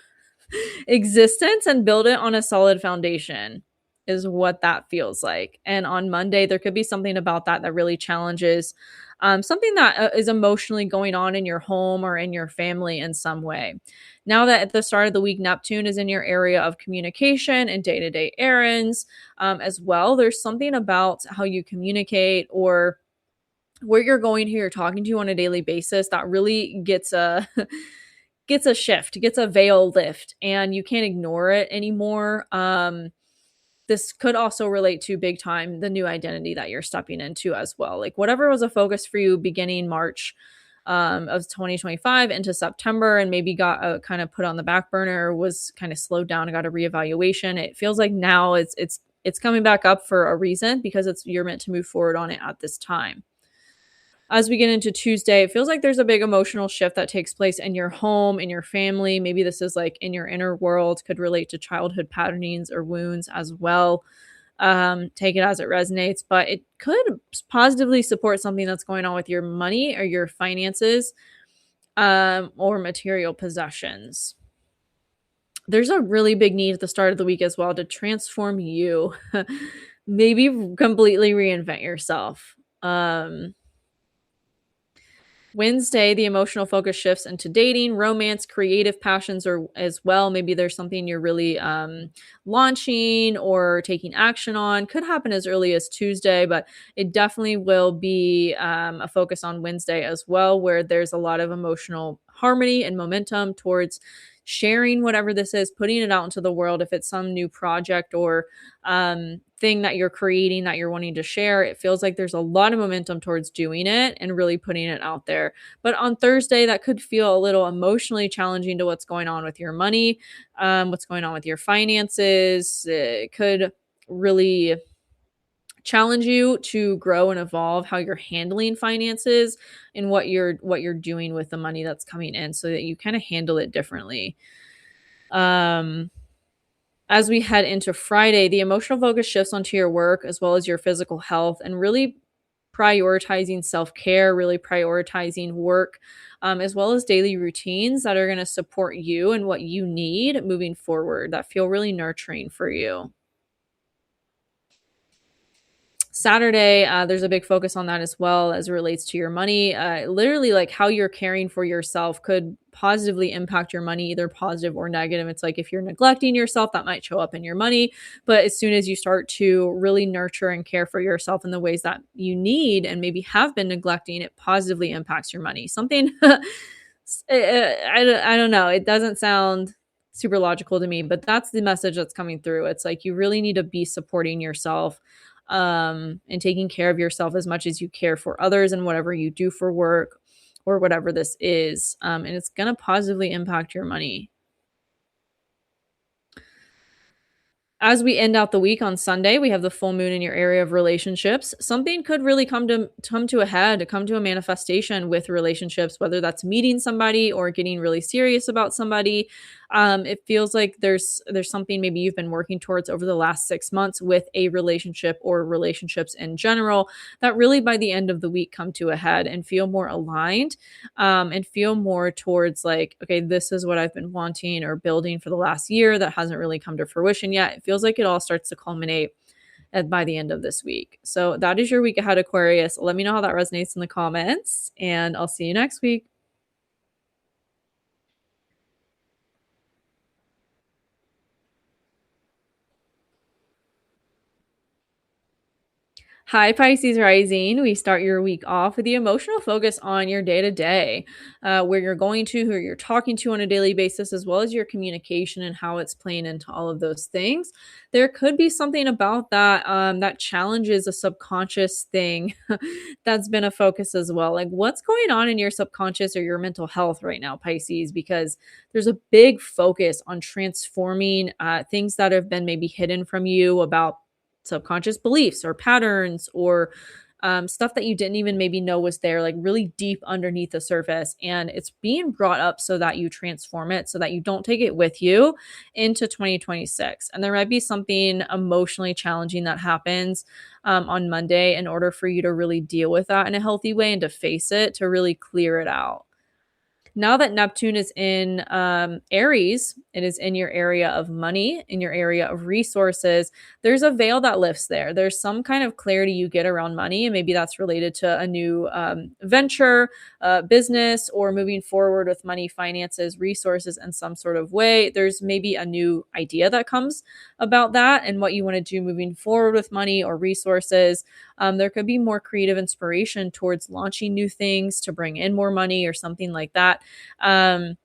existence and build it on a solid foundation is what that feels like. And on Monday, there could be something about that that really challenges something that is emotionally going on in your home or in your family in some way. Now that at the start of the week, Neptune is in your area of communication and day to day errands as well. There's something about how you communicate or where you're going, who you're talking to on a daily basis that really gets a gets a shift, gets a veil lift, and you can't ignore it anymore. This could also relate to big time the new identity that you're stepping into as well. Like whatever was a focus for you beginning March of 2025 into September, and maybe got kind of put on the back burner, was kind of slowed down and got a reevaluation. It feels like now it's coming back up for a reason, because you're meant to move forward on it at this time. As we get into Tuesday, it feels like there's a big emotional shift that takes place in your home, in your family. Maybe this is like in your inner world, could relate to childhood patternings or wounds as well. Take it as it resonates, but it could positively support something that's going on with your money or your finances, or material possessions. There's a really big need at the start of the week as well to transform you, maybe completely reinvent yourself. Wednesday, the emotional focus shifts into dating, romance, creative passions, or as well. Maybe there's something you're really launching or taking action on. Could happen as early as Tuesday, but it definitely will be a focus on Wednesday as well, where there's a lot of emotional harmony and momentum towards sharing whatever this is, putting it out into the world. If it's some new project or thing that you're creating that you're wanting to share, it feels like there's a lot of momentum towards doing it and really putting it out there. But on Thursday, that could feel a little emotionally challenging to what's going on with your money, what's going on with your finances. It could really challenge you to grow and evolve how you're handling finances and what you're doing with the money that's coming in, so that you kind of handle it differently. um as we head into Friday, the emotional focus shifts onto your work as well as your physical health, and really prioritizing self-care, really prioritizing work, as well as daily routines that are going to support you and what you need moving forward, that feel really nurturing for you. Saturday, there's a big focus on that as well as it relates to your money. Literally, like how you're caring for yourself could positively impact your money, either positive or negative. It's like if you're neglecting yourself, that might show up in your money. But as soon as you start to really nurture and care for yourself in the ways that you need and maybe have been neglecting, it positively impacts your money. Something I don't know. It doesn't sound super logical to me, but that's the message that's coming through. It's like you really need to be supporting yourself and taking care of yourself as much as you care for others and whatever you do for work or whatever this is. And it's going to positively impact your money. As we end out the week on Sunday, we have the full moon in your area of relationships. Something could really come to a head, to come to a manifestation with relationships, whether that's meeting somebody or getting really serious about somebody. It feels like there's something maybe you've been working towards over the last 6 months with a relationship or relationships in general that really by the end of the week come to a head and feel more aligned, and feel more towards like, okay, this is what I've been wanting or building for the last year that hasn't really come to fruition yet. It feels like it all starts to culminate by the end of this week. So that is your week ahead, Aquarius. Let me know how that resonates in the comments, and I'll see you next week. Hi, Pisces Rising. We start your week off with the emotional focus on your day to day, where you're going to, who you're talking to on a daily basis, as well as your communication and how it's playing into all of those things. There could be something about that that challenges a subconscious thing that's been a focus as well. Like, what's going on in your subconscious or your mental health right now, Pisces? Because there's a big focus on transforming things that have been maybe hidden from you about subconscious beliefs or patterns or stuff that you didn't even maybe know was there, like really deep underneath the surface. And it's being brought up so that you transform it, so that you don't take it with you into 2026. And there might be something emotionally challenging that happens on Monday in order for you to really deal with that in a healthy way and to face it, to really clear it out. Now that Neptune is in Aries, it is in your area of money, in your area of resources. There's a veil that lifts there. There's some kind of clarity you get around money, and maybe that's related to a new venture, business, or moving forward with money, finances, resources in some sort of way. There's maybe a new idea that comes about that and what you want to do moving forward with money or resources. There could be more creative inspiration towards launching new things to bring in more money or something like that. Um,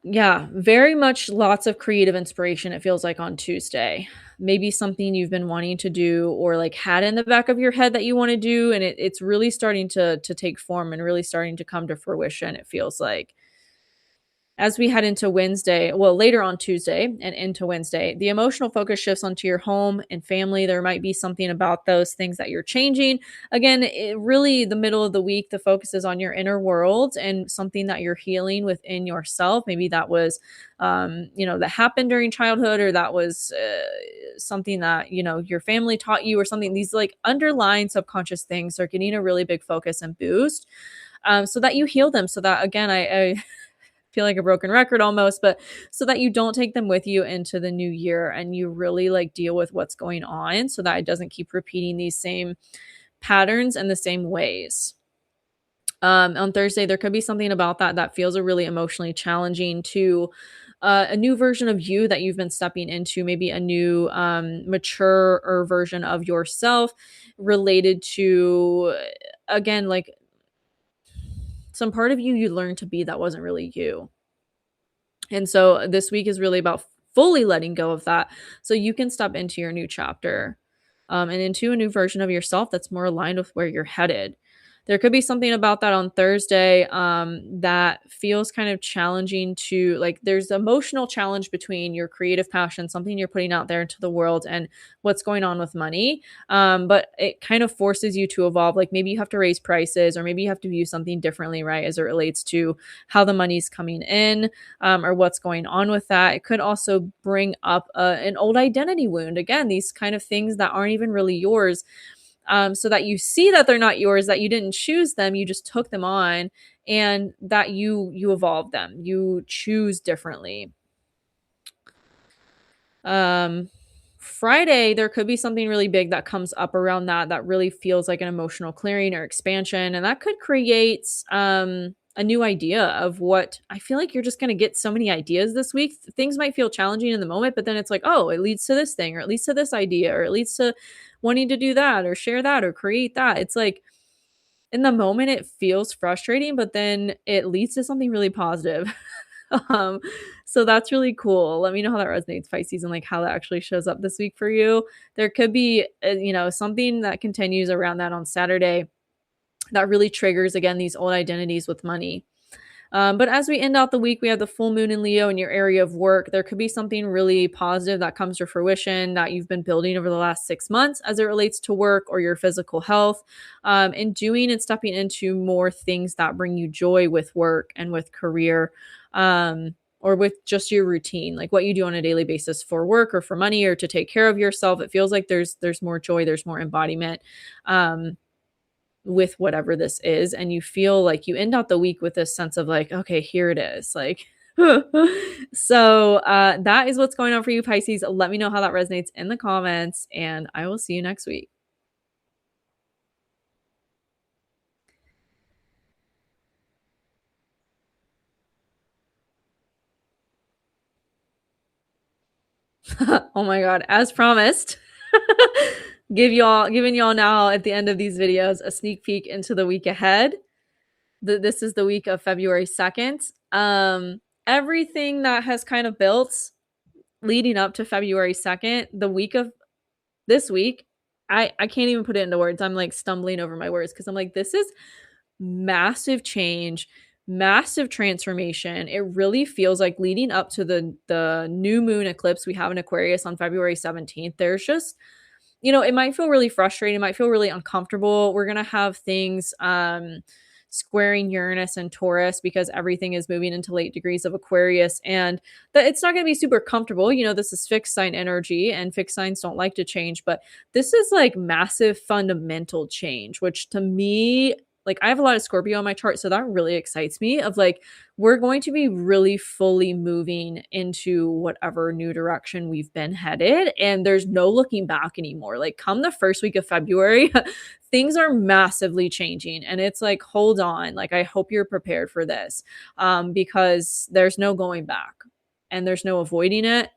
yeah, very much lots of creative inspiration, it feels like on Tuesday. Maybe something you've been wanting to do or like had in the back of your head that you want to do, and it's really starting to take form and really starting to come to fruition, it feels like. As we head into Wednesday, well, later on Tuesday and into Wednesday, the emotional focus shifts onto your home and family. There might be something about those things that you're changing. Again, really, the middle of the week, the focus is on your inner world and something that you're healing within yourself. Maybe that was, that happened during childhood, or that was something that, your family taught you or something. These like underlying subconscious things are getting a really big focus and boost, so that you heal them. So that, again, I feel like a broken record almost, but so that you don't take them with you into the new year and you really like deal with what's going on so that it doesn't keep repeating these same patterns and the same ways. On Thursday, there could be something about that feels a really emotionally challenging to a new version of you that you've been stepping into, maybe a new mature or version of yourself related to, again, like some part of you learned to be that wasn't really you. And so this week is really about fully letting go of that so you can step into your new chapter, and into a new version of yourself that's more aligned with where you're headed. There could be something about that on Thursday that feels kind of challenging to, like, there's emotional challenge between your creative passion, something you're putting out there into the world, and what's going on with money. But it kind of forces you to evolve. Like maybe you have to raise prices, or maybe you have to view something differently, right, as it relates to how the money's coming in, or what's going on with that. It could also bring up an old identity wound. Again, these kind of things that aren't even really yours, so that you see that they're not yours, that you didn't choose them, you just took them on, and that you evolve them, you choose differently. um Friday, there could be something really big that comes up around that really feels like an emotional clearing or expansion, and that could create a new idea of what I feel like you're just going to get so many ideas this week. Things might feel challenging in the moment, but then it's like, oh, it leads to this thing, or it leads to this idea, or it leads to wanting to do that or share that or create that. It's like in the moment it feels frustrating, but then it leads to something really positive. um, so that's really cool. Let me know how that resonates, Pisces, and like how that actually shows up this week for you. There could be, something that continues around that on Saturday that really triggers again these old identities with money. But as we end out the week, we have the full moon in Leo in your area of work. There could be something really positive that comes to fruition that you've been building over the last 6 months as it relates to work or your physical health, and doing and stepping into more things that bring you joy with work and with career. Or with just your routine, like what you do on a daily basis for work or for money or to take care of yourself. It feels like there's more joy, there's more embodiment. With whatever this is, and you feel like you end out the week with this sense of like, okay, here it is, like so that is what's going on for you, Pisces. Let me know how that resonates in the comments, and I will see you next week. Oh my god, as promised. Giving y'all now at the end of these videos a sneak peek into the week ahead. This is the week of February 2nd. Everything that has kind of built leading up to February 2nd, the week of this week, I can't even put it into words. I'm like stumbling over my words because I'm like, this is massive change, massive transformation. It really feels like leading up to the new moon eclipse we have in Aquarius on February 17th. There's just, it might feel really frustrating, it might feel really uncomfortable. We're gonna have things squaring Uranus and Taurus because everything is moving into late degrees of Aquarius, and that it's not going to be super comfortable. This is fixed sign energy, and fixed signs don't like to change, but this is like massive fundamental change, which to me, like, I have a lot of Scorpio on my chart, so that really excites me of like, we're going to be really fully moving into whatever new direction we've been headed, and there's no looking back anymore. Like, come the first week of February, things are massively changing, and it's like, hold on, like, I hope you're prepared for this, because there's no going back and there's no avoiding it.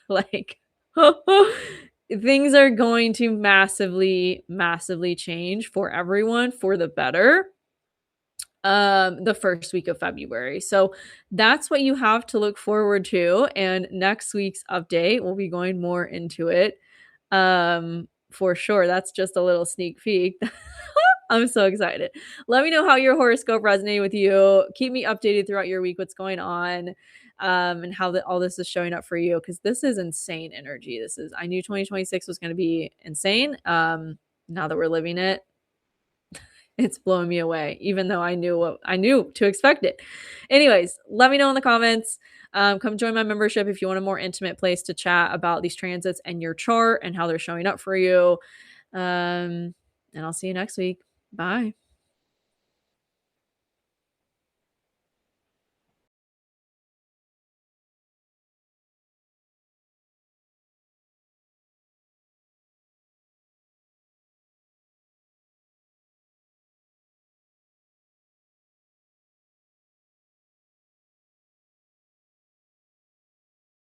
Like, things are going to massively, massively change for everyone for the better the first week of February. So that's what you have to look forward to. And next week's update, we'll be going more into it. For sure. That's just a little sneak peek. I'm so excited. Let me know how your horoscope resonated with you. Keep me updated throughout your week, what's going on, and how all this is showing up for you, because this is insane energy. I knew 2026 was going to be insane. Now that we're living it, it's blowing me away, even though I knew to expect it. Anyways, let me know in the comments. Come join my membership if you want a more intimate place to chat about these transits and your chart and how they're showing up for you. And I'll see you next week. Bye.